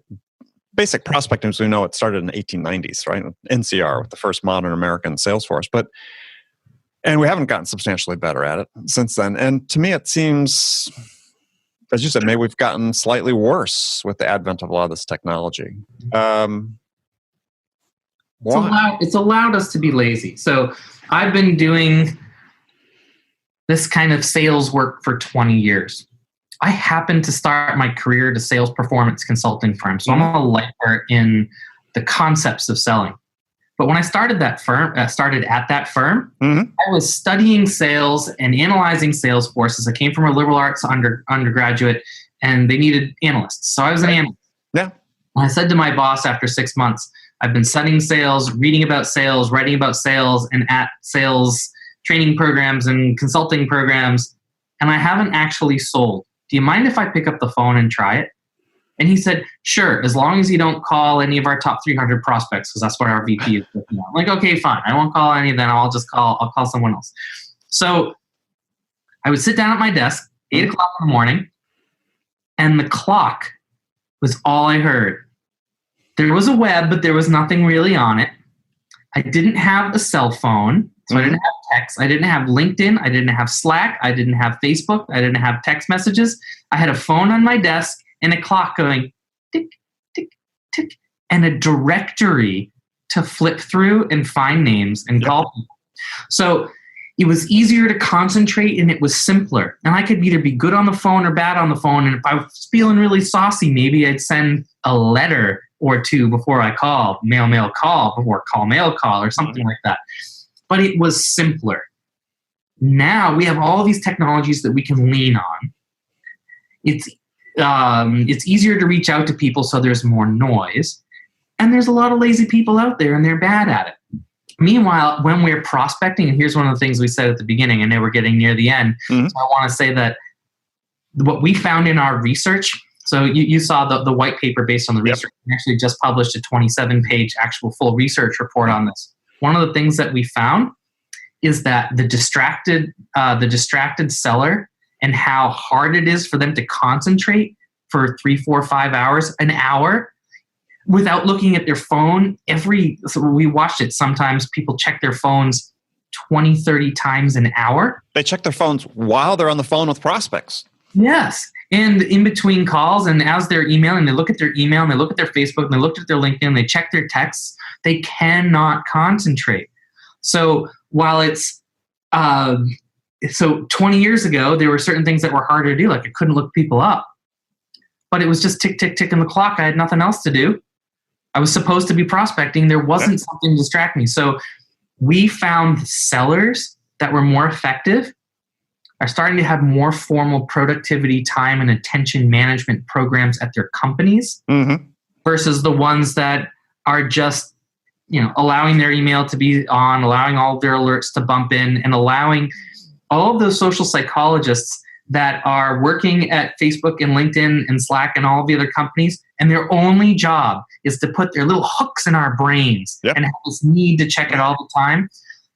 Speaker 1: basic prospecting, as we know, it started in the 1890s, right? NCR with the first modern American sales force, and we haven't gotten substantially better at it since then. And to me, it seems, as you said, maybe we've gotten slightly worse with the advent of a lot of this technology.
Speaker 2: It's allowed us to be lazy. So I've been doing this kind of sales work for 20 years. I happened to start my career at a sales performance consulting firm. So I'm a lifer in the concepts of selling. But when I started at that firm, I was studying sales and analyzing sales forces. I came from a liberal arts undergraduate, and they needed analysts. So I was an analyst.
Speaker 1: Yeah.
Speaker 2: And I said to my boss after 6 months, I've been studying sales, reading about sales, writing about sales, and at sales training programs and consulting programs, and I haven't actually sold. Do you mind if I pick up the phone and try it? And he said, sure, as long as you don't call any of our top 300 prospects, because that's what our VP is looking at. I'm like, okay, fine. I won't call any of them. I'll call someone else. So I would sit down at my desk, 8 o'clock in the morning, and the clock was all I heard. There was a web, but there was nothing really on it. I didn't have a cell phone, so I didn't have text. I didn't have LinkedIn. I didn't have Slack. I didn't have Facebook. I didn't have text messages. I had a phone on my desk and a clock going tick, tick, tick, and a directory to flip through and find names and call people. So it was easier to concentrate and it was simpler. And I could either be good on the phone or bad on the phone. And if I was feeling really saucy, maybe I'd send a letter or two before I call, mail call before mail call or something like that. But it was simpler. Now we have all these technologies that we can lean on. It's easier to reach out to people, so there's more noise. And there's a lot of lazy people out there, and they're bad at it. Meanwhile, when we're prospecting, and here's one of the things we said at the beginning, and now we're getting near the end, so I want to say that what we found in our research, so you saw the white paper based on the research. We actually just published a 27-page actual full research report on this. One of the things that we found is that the distracted seller and how hard it is for them to concentrate for 3, 4, 5 hours, an hour, without looking at their phone. So we watched it. Sometimes people check their phones 20, 30 times an hour.
Speaker 1: They check their phones while they're on the phone with prospects.
Speaker 2: Yes. And in between calls, and as they're emailing, they look at their email, and they look at their Facebook, and they look at their LinkedIn, they check their texts. They cannot concentrate. So while so 20 years ago, there were certain things that were harder to do, like I couldn't look people up. But it was just tick, tick, tick in the clock. I had nothing else to do. I was supposed to be prospecting. There wasn't something to distract me. So we found sellers that were more effective are starting to have more formal productivity, time, and attention management programs at their companies versus the ones that are just, allowing their email to be on, allowing all of their alerts to bump in, and allowing all of those social psychologists that are working at Facebook and LinkedIn and Slack and all of the other companies, and their only job is to put their little hooks in our brains and have this need to check it all the time.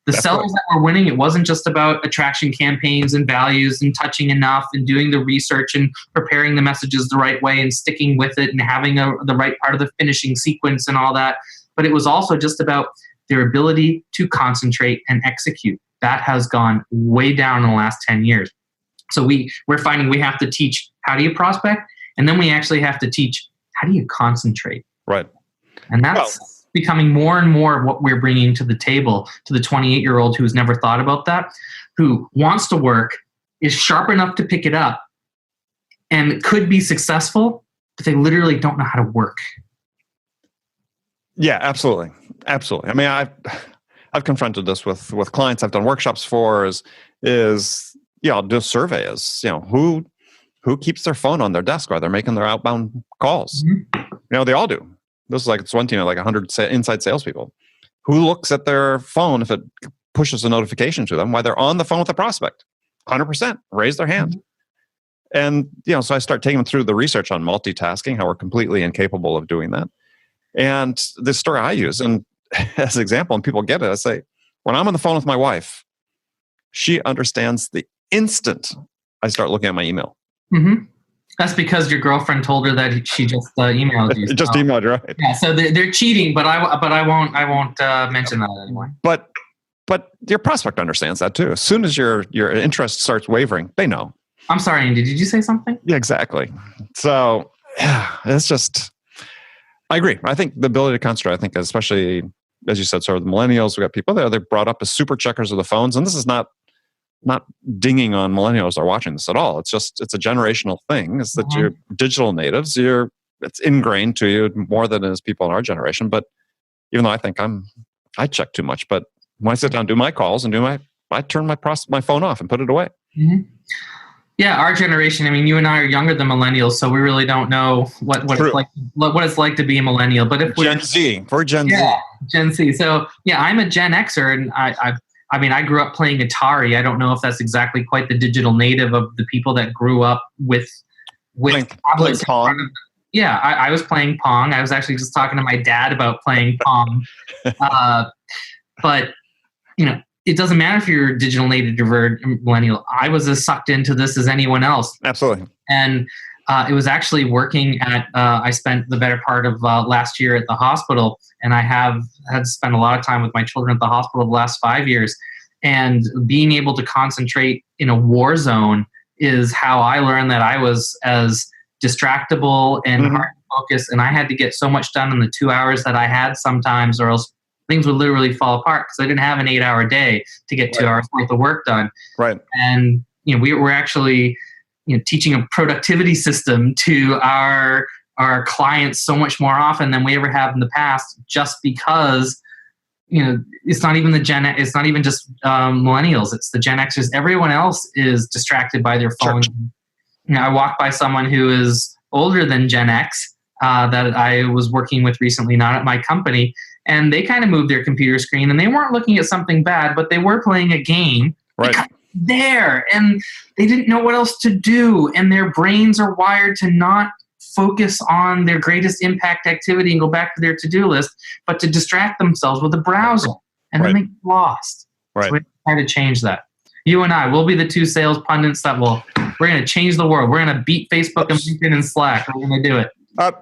Speaker 2: The sellers that were winning, it wasn't just about attraction campaigns and values and touching enough and doing the research and preparing the messages the right way and sticking with it and having the right part of the finishing sequence and all that. But it was also just about their ability to concentrate and execute. That has gone way down in the last 10 years. So we're finding we have to teach how do you prospect, and then we actually have to teach how do you concentrate.
Speaker 1: Right.
Speaker 2: And that's becoming more and more of what we're bringing to the table to the 28-year-old who's never thought about that, who wants to work, is sharp enough to pick it up, and could be successful, but they literally don't know how to work.
Speaker 1: Yeah, absolutely. Absolutely. I mean, I've confronted this with clients I've done workshops for I'll do a survey who keeps their phone on their desk while they're making their outbound calls. They all do. This is it's one team of 100 inside salespeople. Who looks at their phone if it pushes a notification to them while they're on the phone with a prospect? 100% raise their hand. And, so I start taking them through the research on multitasking, how we're completely incapable of doing that. And this story I use, and as an example, and people get it, I say, when I'm on the phone with my wife, she understands the instant I start looking at my email.
Speaker 2: That's because your girlfriend told her that she just emailed you.
Speaker 1: Just emailed you, right?
Speaker 2: Yeah, so they're cheating, but I won't mention that anymore.
Speaker 1: But your prospect understands that too. As soon as your interest starts wavering, they know.
Speaker 2: I'm sorry, Andy. Did you say something?
Speaker 1: Yeah, exactly. So it's just. I agree. I think the ability to concentrate, I think especially, as you said, sort of the millennials, we got people there, they're brought up as super checkers of the phones. And this is not not dinging on millennials that are watching this at all. It's a generational thing. It's that you're digital natives. It's ingrained to you more than it is people in our generation. But even though I think I check too much, but when I sit down, do my calls and I turn my phone off and put it away.
Speaker 2: Mm-hmm. Yeah, our generation. I mean, you and I are younger than millennials, so we really don't know what it's like to be a millennial. But if
Speaker 1: Gen Z, we're Gen Z.
Speaker 2: Gen Z. So yeah, I'm a Gen Xer, and I grew up playing Atari. I don't know if that's exactly quite the digital native of the people that grew up with
Speaker 1: playing Pong.
Speaker 2: Yeah, I was playing Pong. I was actually just talking to my dad about playing Pong. But it doesn't matter if you're a digital native or millennial. I was as sucked into this as anyone else.
Speaker 1: Absolutely.
Speaker 2: And it was actually working at, I spent the better part of last year at the hospital, and I have had to spend a lot of time with my children at the hospital the last 5 years. And being able to concentrate in a war zone is how I learned that I was as distractible and hard to focus. And I had to get so much done in the 2 hours that I had sometimes, or else things would literally fall apart because I didn't have an 8-hour day to get 2 hours worth of work done.
Speaker 1: Right.
Speaker 2: And we were actually teaching a productivity system to our clients so much more often than we ever have in the past, just because it's not even it's not even just millennials, it's the Gen Xers. Everyone else is distracted by their phone.
Speaker 1: Sure.
Speaker 2: I walked by someone who is older than Gen X that I was working with recently, not at my company, and they kind of moved their computer screen, and they weren't looking at something bad, but they were playing a game.
Speaker 1: Right.
Speaker 2: There, and they didn't know what else to do, and their brains are wired to not focus on their greatest impact activity and go back to their to-do list, but to distract themselves with a browser, and then they get lost.
Speaker 1: Right.
Speaker 2: So we try to change that. You and I will be the two sales pundits we're going to change the world. We're going to beat Facebook and LinkedIn and Slack. We're going to do it.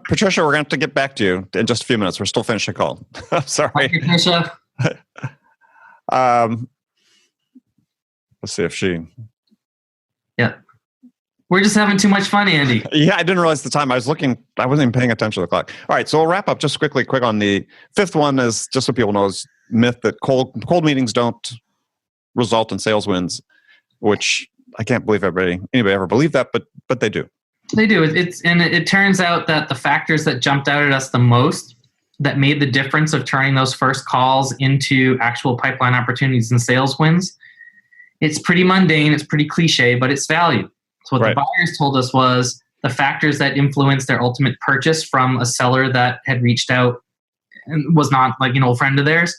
Speaker 1: Patricia, we're going to have to get back to you in just a few minutes. We're still finishing the call. I'm sorry.
Speaker 2: Hi, Patricia.
Speaker 1: Let's see if she...
Speaker 2: Yeah. We're just having too much fun, Andy.
Speaker 1: Yeah, I didn't realize the time. I wasn't even paying attention to the clock. All right, so we'll wrap up just quick on the fifth one is, just so people know, is myth that cold meetings don't result in sales wins, which I can't believe anybody ever believed that, but they do.
Speaker 2: They do. It turns out that the factors that jumped out at us the most that made the difference of turning those first calls into actual pipeline opportunities and sales wins, it's pretty mundane, it's pretty cliche, but it's value. So what the buyers told us was the factors that influenced their ultimate purchase from a seller that had reached out and was not like an old friend of theirs,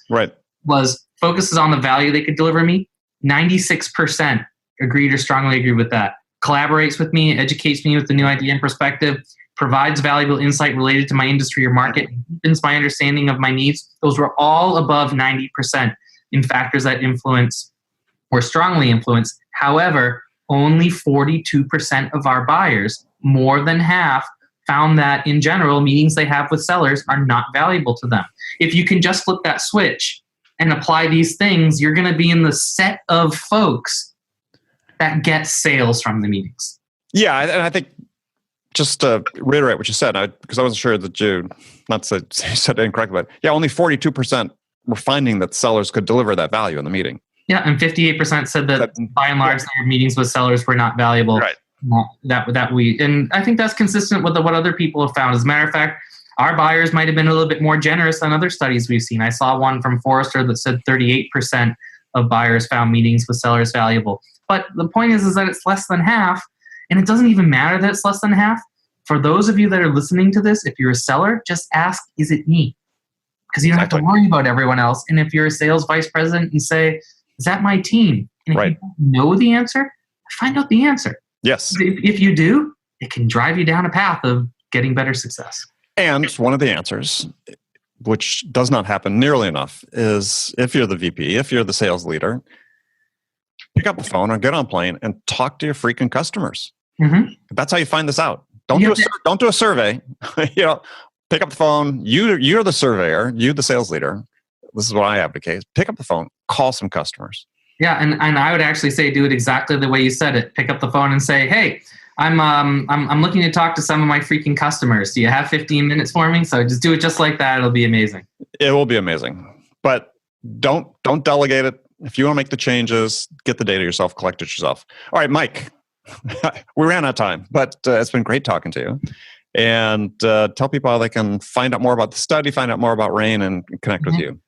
Speaker 2: was focuses on the value they could deliver me. 96% agreed or strongly agreed with that. Collaborates with me, educates me with the new idea and perspective, provides valuable insight related to my industry or market, deepens my understanding of my needs. Those were all above 90% in factors that influence or strongly influence. However, only 42% of our buyers, more than half, found that in general, meetings they have with sellers are not valuable to them. If you can just flip that switch and apply these things, you're going to be in the set of folks that get sales from the meetings.
Speaker 1: Yeah, and I think just to reiterate what you said, because I wasn't sure that you said it incorrectly, but yeah, only 42% were finding that sellers could deliver that value in the meeting.
Speaker 2: Yeah, and 58% said that by and large their meetings with sellers were not valuable.
Speaker 1: Right.
Speaker 2: And I think that's consistent with what other people have found. As a matter of fact, our buyers might have been a little bit more generous than other studies we've seen. I saw one from Forrester that said 38% of buyers found meetings with sellers valuable. But the point is that it's less than half, and it doesn't even matter that it's less than half. For those of you that are listening to this, if you're a seller, just ask, is it me? Because you don't have to worry about everyone else. And if you're a sales vice president and say, is that my team? And if you don't know the answer, find out the answer.
Speaker 1: Yes.
Speaker 2: If you do, it can drive you down a path of getting better success.
Speaker 1: And one of the answers, which does not happen nearly enough, is if you're the VP, if you're the sales leader, pick up the phone or get on a plane and talk to your freaking customers. Mm-hmm. That's how you find this out. Don't do a survey. Pick up the phone. You're the surveyor. You the sales leader. This is what I advocate. Pick up the phone. Call some customers.
Speaker 2: Yeah, and I would actually say do it exactly the way you said it. Pick up the phone and say, "Hey, I'm looking to talk to some of my freaking customers. Do you have 15 minutes for me?" So just do it just like that. It'll be amazing.
Speaker 1: It will be amazing. But don't delegate it. If you want to make the changes, get the data yourself, collect it yourself. All right, Mike, we ran out of time, but it's been great talking to you. And tell people how they can find out more about the study, find out more about RAIN, and connect with you.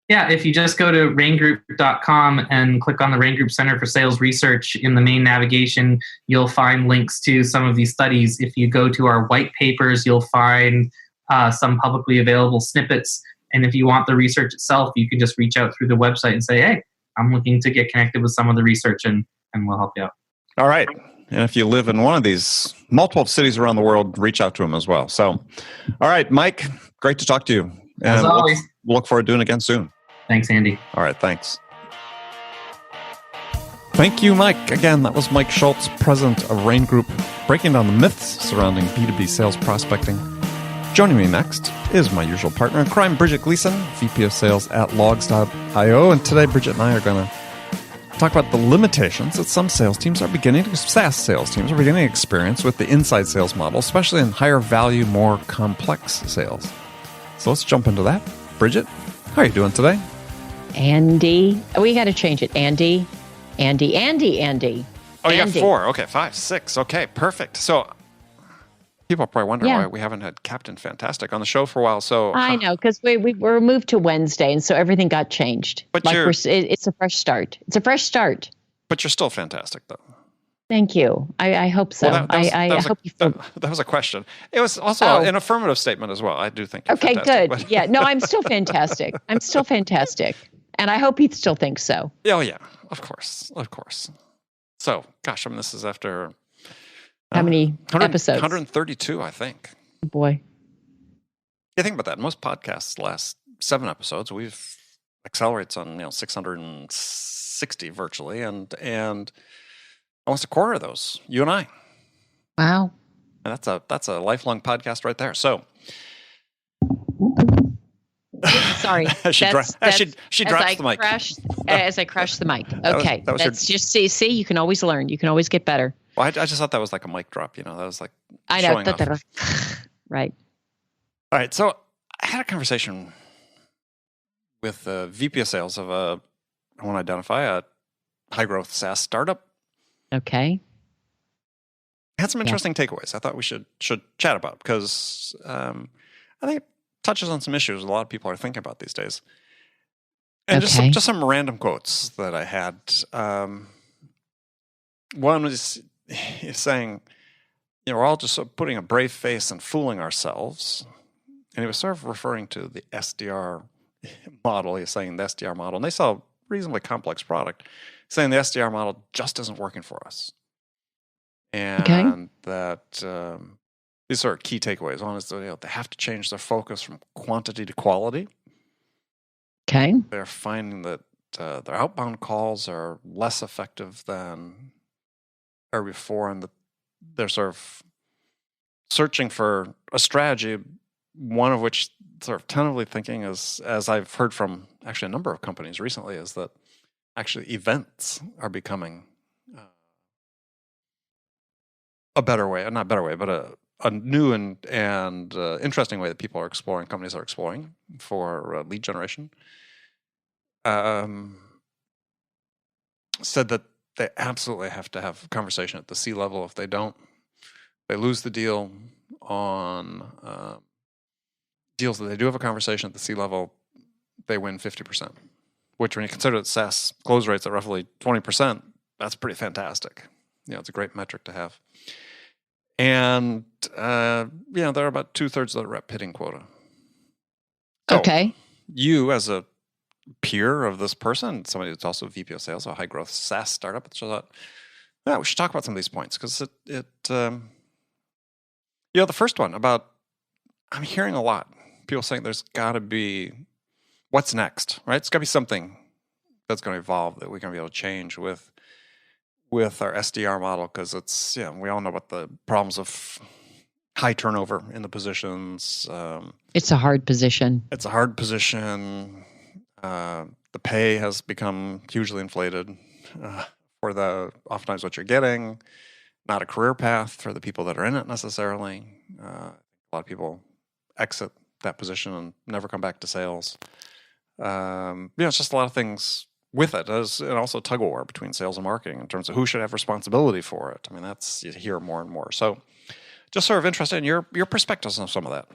Speaker 2: Yeah, if you just go to raingroup.com and click on the Rain Group Center for Sales Research in the main navigation, you'll find links to some of these studies. If you go to our white papers, you'll find some publicly available snippets. And if you want the research itself, you can just reach out through the website and say, hey, I'm looking to get connected with some of the research, and we'll help you out.
Speaker 1: All right. And if you live in one of these multiple cities around the world, reach out to them as well. So, all right, Mike, great to talk to you.
Speaker 2: As always.
Speaker 1: Look forward to doing it again soon.
Speaker 2: Thanks, Andy.
Speaker 1: All right, thanks. Thank you, Mike. Again, that was Mike Schultz, president of RAIN Group, breaking down the myths surrounding B2B sales prospecting. Joining me next is my usual partner in crime, Bridget Gleason, VP of Sales at Logs.io. And today, Bridget and I are going to talk about the limitations that some sales teams are beginning to, SaaS sales teams are beginning to experience with the inside sales model, especially in higher value, more complex sales. So let's jump into that. Bridget, how are you doing today?
Speaker 3: Andy. We got to change it. Andy.
Speaker 1: Oh, you
Speaker 3: Andy.
Speaker 1: got 4. Okay, 5, 6. Okay, perfect. So people probably wonder why we haven't had Captain Fantastic on the show for a while. So
Speaker 3: I know, because we were moved to Wednesday, and so everything got changed.
Speaker 1: But
Speaker 3: it's a fresh start. It's a fresh start.
Speaker 1: But you're still fantastic, though.
Speaker 3: Thank you. I hope so.
Speaker 1: Well,
Speaker 3: I hope you feel...
Speaker 1: That was a question. It was also an affirmative statement as well. I do think you're fantastic,
Speaker 3: good. Yeah, no, I'm still fantastic. I'm still fantastic. And I hope he still thinks so.
Speaker 1: Oh, yeah. Of course. So, gosh, I mean, this is after...
Speaker 3: How many episodes?
Speaker 1: 132, I think.
Speaker 3: Oh, boy.
Speaker 1: Yeah, think about that. Most podcasts last 7 episodes. We've accelerates on 660 virtually, and almost a quarter of those, you and I.
Speaker 3: Wow.
Speaker 1: And that's a lifelong podcast right there. So,
Speaker 3: sorry,
Speaker 1: she drops the mic
Speaker 3: as I crushed the mic. Okay, that's just see. You can always learn. You can always get better.
Speaker 1: Well, I just thought that was like a mic drop. That was like
Speaker 3: I know. Right.
Speaker 1: All right. So I had a conversation with the VP of Sales of I want to identify a high growth SaaS startup.
Speaker 3: Okay.
Speaker 1: I had some interesting takeaways I thought we should chat about because I think it touches on some issues a lot of people are thinking about these days. And just some random quotes that I had. One was saying, we're all just sort of putting a brave face and fooling ourselves. And he was sort of referring to the SDR model. He's saying the SDR model, and they sell a reasonably complex product, saying the SDR model just isn't working for us. And that these are key takeaways. One is that they have to change their focus from quantity to quality.
Speaker 3: Okay.
Speaker 1: They're finding that their outbound calls are less effective than ever before, and that they're sort of searching for a strategy, one of which sort of tentatively thinking is, as I've heard from actually a number of companies recently, is that actually events are becoming a better way, not better way, but a new and interesting way that people are exploring, companies are exploring for lead generation. Said that they absolutely have to have a conversation at the C level. If they don't, they lose the deal. On deals that they do have a conversation at the C level, they win 50%, which when you consider that SaaS close rates at roughly 20%, that's pretty fantastic. It's a great metric to have. And, they're about 2/3 of the rep hitting quota. So
Speaker 3: okay.
Speaker 1: You, as a peer of this person, somebody that's also VP of Sales, a high growth SaaS startup, so I thought, we should talk about some of these points because the first one about, I'm hearing a lot, people saying there's got to be, what's next, right? It's got to be something that's going to evolve that we're going to be able to change with our SDR model, because it's, we all know about the problems of high turnover in the positions.
Speaker 3: It's a hard position.
Speaker 1: The pay has become hugely inflated for oftentimes what you're getting. Not a career path for the people that are in it necessarily. A lot of people exit that position and never come back to sales. It's just a lot of things with it, and also tug of war between sales and marketing in terms of who should have responsibility for it. I mean, you hear more and more. So just sort of interested in your perspectives on some of that.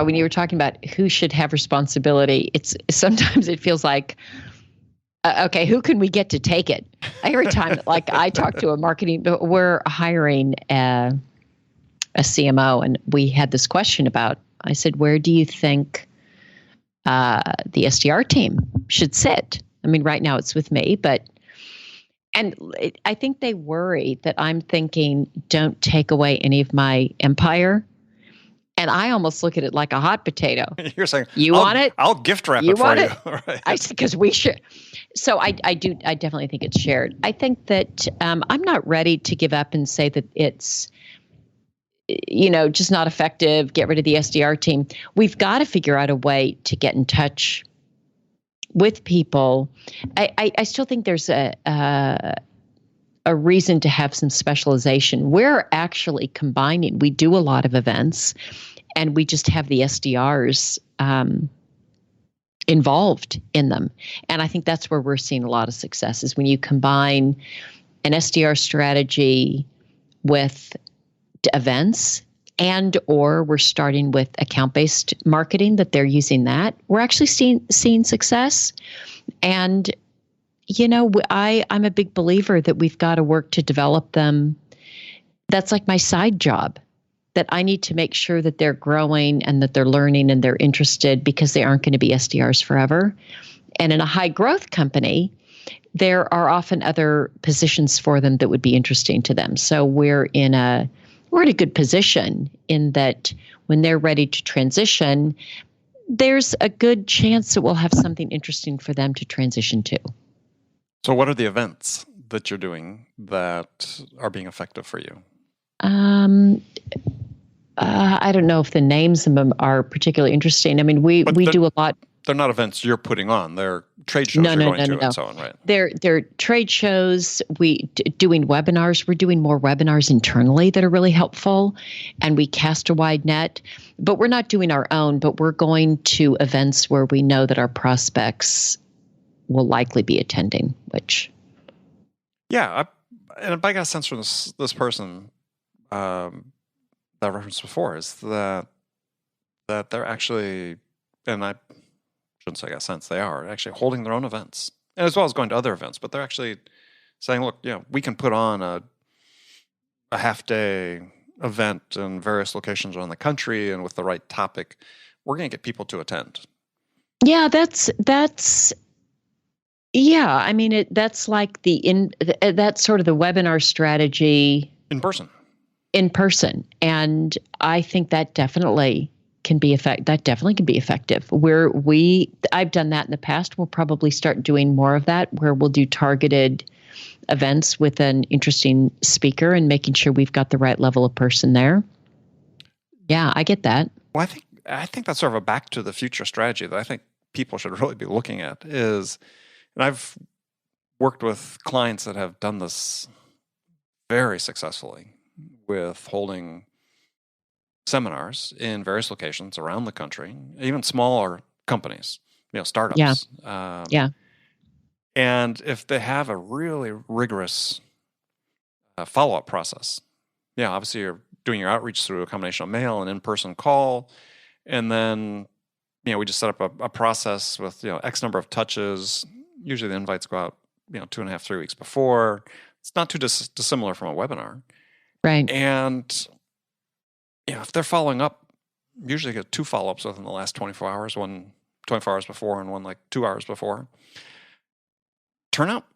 Speaker 3: When you were talking about who should have responsibility, sometimes it feels like, okay, who can we get to take it? Every time, like I talk to a marketing, we're hiring a CMO, and we had this question about, I said, where do you think the SDR team should sit? I mean, right now it's with me, I think they worry that I'm thinking, don't take away any of my empire. And I almost look at it like a hot potato.
Speaker 1: You're saying,
Speaker 3: want it?
Speaker 1: I'll gift wrap it for you.
Speaker 3: Right. I said, because we should. So I definitely think it's shared. I think that I'm not ready to give up and say that it's, just not effective, get rid of the SDR team. We've got to figure out a way to get in touch with people. I still think there's a reason to have some specialization. We're actually combining. We do a lot of events, and we just have the SDRs involved in them. And I think that's where we're seeing a lot of success, is when you combine an SDR strategy with events, and or we're starting with account-based marketing, that they're using that. We're actually seeing success. And I'm a big believer that we've got to work to develop them. That's like my side job, that I need to make sure that they're growing and that they're learning and they're interested, because they aren't going to be SDRs forever. And in a high growth company, there are often other positions for them that would be interesting to them. So we're in a good position in that when they're ready to transition, there's a good chance that we'll have something interesting for them to transition to.
Speaker 1: So what are the events that you're doing that are being effective for you?
Speaker 3: I don't know if the names of them are particularly interesting. I mean, we do a lot.
Speaker 1: They're not events you're putting on. They're trade shows you're going to and so on, right?
Speaker 3: They're trade shows. Doing webinars. We're doing more webinars internally that are really helpful, and we cast a wide net. But we're not doing our own, but we're going to events where we know that our prospects will likely be attending, which...
Speaker 1: Yeah, and I got a sense from this person that I referenced before, is that they're actually, and I shouldn't say I got a sense, they are actually holding their own events, and as well as going to other events, but they're actually saying, look, we can put on a half-day event in various locations around the country, and with the right topic, we're going to get people to attend.
Speaker 3: Yeah, that's yeah. I mean, that's like that's sort of the webinar strategy in person, and I think that definitely can be effective. I've done that in the past. We'll probably start doing more of that, where we'll do targeted events with an interesting speaker and making sure we've got the right level of person there. Yeah, I get that.
Speaker 1: Well, I think that's sort of a back to the future strategy that I think people should really be looking at is, and I've worked with clients that have done this very successfully with holding seminars in various locations around the country, even smaller companies, startups.
Speaker 3: Yeah.
Speaker 1: And if they have a really rigorous follow-up process, obviously you're doing your outreach through a combination of mail and in-person call, and then we just set up a process with X number of touches. Usually the invites go out 2.5, 3 weeks before. It's not too dissimilar from a webinar,
Speaker 3: right?
Speaker 1: And if they're following up, usually get 2 follow-ups within the last 24 hours, one 24 hours before and one like 2 hours before. Turnout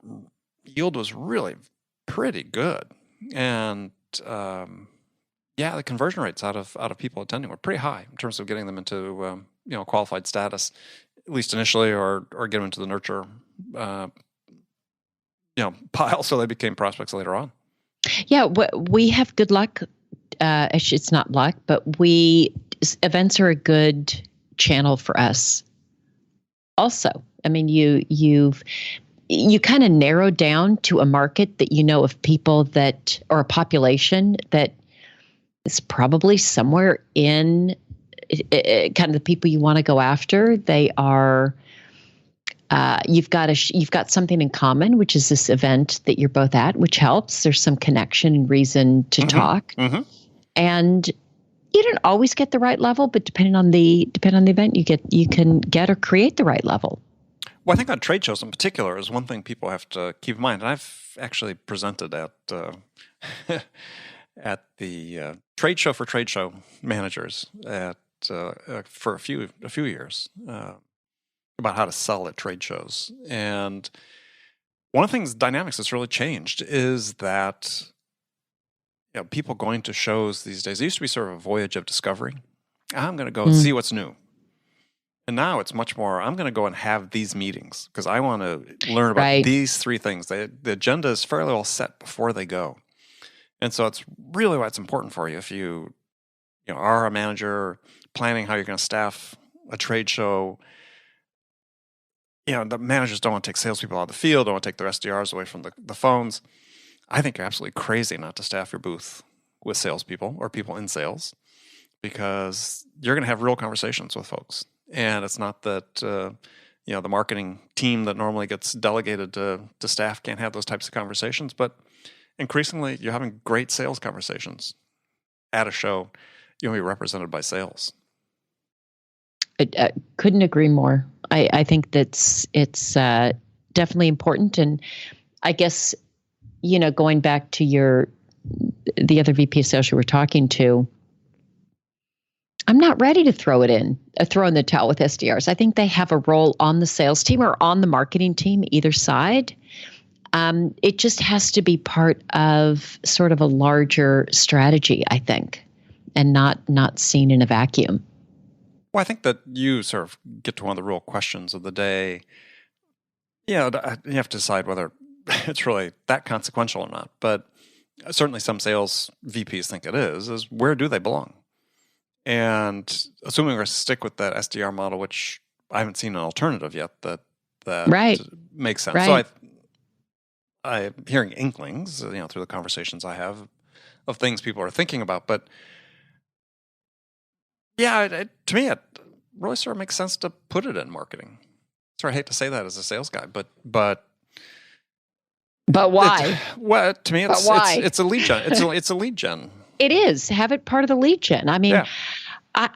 Speaker 1: yield was really pretty good, and the conversion rates out of people attending were pretty high in terms of getting them into qualified status, at least initially, or get them into the nurture pile, so they became prospects later on.
Speaker 3: Yeah, we have good luck. It's not luck, but events are a good channel for us. Also, I mean, you kind of narrow down to a market that of people that, or a population that is probably somewhere in kind of the people you want to go after. They are You've got something in common, which is this event that you're both at, which helps. There's some connection and reason to talk, and you don't always get the right level, but depending on the event, you can get or create the right level.
Speaker 1: Well, I think on trade shows in particular is one thing people have to keep in mind. And I've actually presented at at the trade show for trade show managers for a few years about how to sell at trade shows. And one of the things, dynamics that's really changed is that people going to shows these days, it used to be sort of a voyage of discovery. I'm going to go and see what's new. And now it's much more, I'm going to go and have these meetings because I want to learn about these three things. The agenda is fairly well set before they go. And so it's really why it's important for you if you are a manager planning how you're going to staff a trade show. The managers don't want to take salespeople out of the field, don't want to take their SDRs away from the phones. I think you're absolutely crazy not to staff your booth with salespeople or people in sales because you're going to have real conversations with folks. And it's not that the marketing team that normally gets delegated to staff can't have those types of conversations, but increasingly you're having great sales conversations at a show. You'll be represented by sales.
Speaker 3: I couldn't agree more. I think it's definitely important, and I guess going back to the other VP of sales you were talking to, I'm not ready to throw in the towel with SDRs. I think they have a role on the sales team or on the marketing team, either side. It just has to be part of sort of a larger strategy, I think, and not seen in a vacuum.
Speaker 1: Well, I think that you sort of get to one of the real questions of the day. You have to decide whether it's really that consequential or not. But certainly some sales VPs think it is where do they belong? And assuming we're going to stick with that SDR model, which I haven't seen an alternative yet that makes sense.
Speaker 3: Right.
Speaker 1: So I'm hearing inklings, through the conversations I have of things people are thinking about. But yeah, to me, it really sort of makes sense to put it in marketing. Sorry, I hate to say that as a sales guy, but
Speaker 3: why?
Speaker 1: Well, to me, it's a lead gen. It's a lead gen.
Speaker 3: It is. Have it part of the lead gen. I mean, I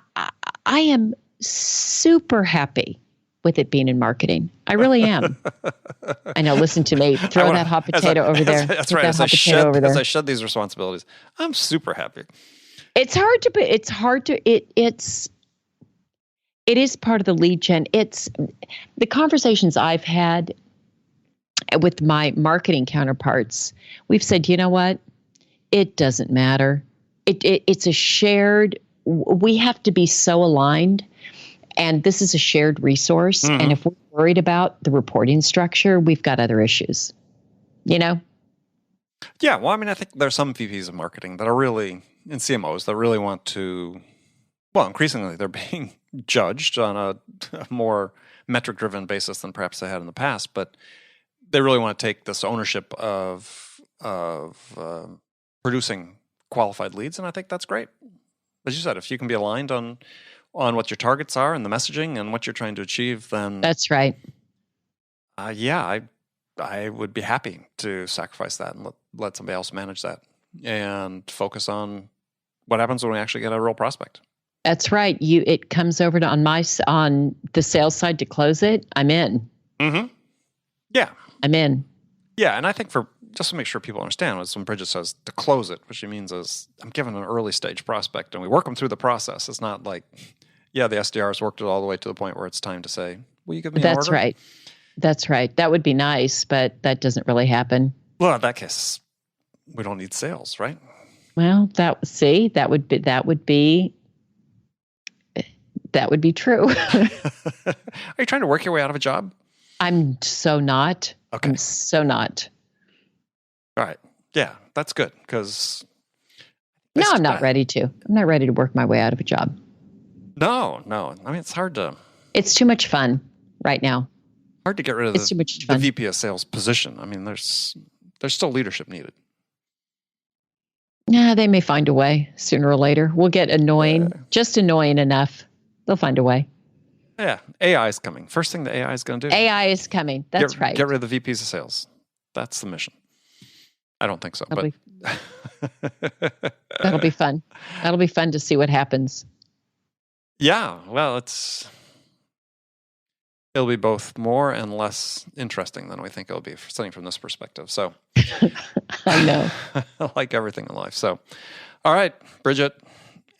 Speaker 3: am super happy with it being in marketing. I really am. I know. Listen to me. Throw that hot potato over there.
Speaker 1: That's right. As I shed these responsibilities, I'm super happy.
Speaker 3: It is part of the lead gen. It's the conversations I've had with my marketing counterparts. We've said, you know what? It doesn't matter. It's a shared, we have to be so aligned, and this is a shared resource. Mm-hmm. And if we're worried about the reporting structure, we've got other issues, Yeah,
Speaker 1: well, I mean, I think there's some VPs of marketing that are really, and CMOs that really want to, well, increasingly they're being judged on a more metric-driven basis than perhaps they had in the past, but they really want to take this ownership of producing qualified leads, and I think that's great. As you said, if you can be aligned on what your targets are and the messaging and what you're trying to achieve, then
Speaker 3: that's right.
Speaker 1: I would be happy to sacrifice that and let somebody else manage that and focus on what happens when we actually get a real prospect.
Speaker 3: That's right. It comes over to on the sales side to close it. I'm in.
Speaker 1: Mm-hmm. Yeah,
Speaker 3: I'm in.
Speaker 1: Yeah, and I think just to make sure people understand, when Bridget says to close it, what she means is I'm given an early stage prospect and we work them through the process. It's not like, the SDRs worked it all the way to the point where it's time to say, will you give me an order?
Speaker 3: That's right. That's right. That would be nice, but that doesn't really happen.
Speaker 1: Well, in that case, we don't need sales, right?
Speaker 3: Well, that would be true.
Speaker 1: Are you trying to work your way out of a job?
Speaker 3: I'm so not.
Speaker 1: Okay.
Speaker 3: I'm so not.
Speaker 1: All right. Yeah, that's good because.
Speaker 3: No, I'm not ready to. I'm not ready to work my way out of a job.
Speaker 1: No. I mean, it's hard to.
Speaker 3: It's too much fun right now.
Speaker 1: Hard to get rid of the VP of sales position. I mean, there's still leadership needed.
Speaker 3: Yeah, they may find a way sooner or later. We'll get annoying, just annoying enough. They'll find a way.
Speaker 1: Yeah, AI is coming. First thing the AI is going to do.
Speaker 3: AI is coming. That's right.
Speaker 1: Get rid of the VPs of sales. That's the mission. I don't think so, but
Speaker 3: that'll be fun. That'll be fun to see what happens.
Speaker 1: Yeah, well, it'll be both more and less interesting than we think it'll be, sitting from this perspective. So
Speaker 3: I know.
Speaker 1: like everything in life. So, all right, Bridget,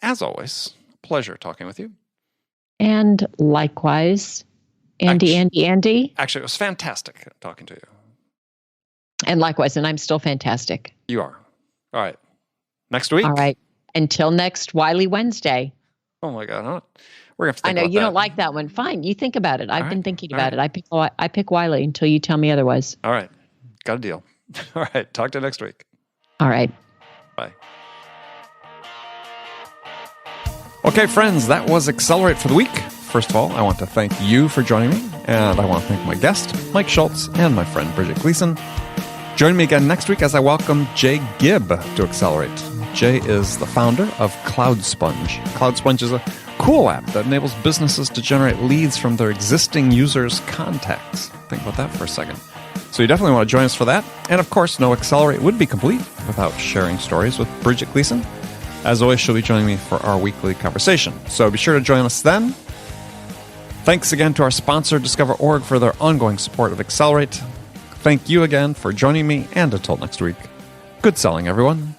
Speaker 1: as always, pleasure talking with you.
Speaker 3: And likewise, Andy.
Speaker 1: Actually, it was fantastic talking to you.
Speaker 3: And likewise, and I'm still fantastic.
Speaker 1: You are. All right. Next week?
Speaker 3: All right. Until next Wiley Wednesday.
Speaker 1: Oh my God. We're going to have to think
Speaker 3: I know
Speaker 1: about
Speaker 3: you
Speaker 1: that.
Speaker 3: don't like that one. Fine. You think about it. I've been thinking about it. I pick Wiley until you tell me otherwise.
Speaker 1: All right. Got a deal. All right. Talk to you next week.
Speaker 3: All right.
Speaker 1: Bye. Okay, friends, that was Accelerate for the week. First of all, I want to thank you for joining me, and I want to thank my guest, Mike Schultz, and my friend, Bridget Gleason. Join me again next week as I welcome Jay Gibb to Accelerate. Jay is the founder of CloudSponge. CloudSponge is a cool app that enables businesses to generate leads from their existing users' contacts. Think about that for a second. So you definitely want to join us for that. And of course, no Accelerate would be complete without sharing stories with Bridget Gleason. As always, she'll be joining me for our weekly conversation. So be sure to join us then. Thanks again to our sponsor, Discover.org, for their ongoing support of Accelerate. Thank you again for joining me, and until next week, good selling, everyone.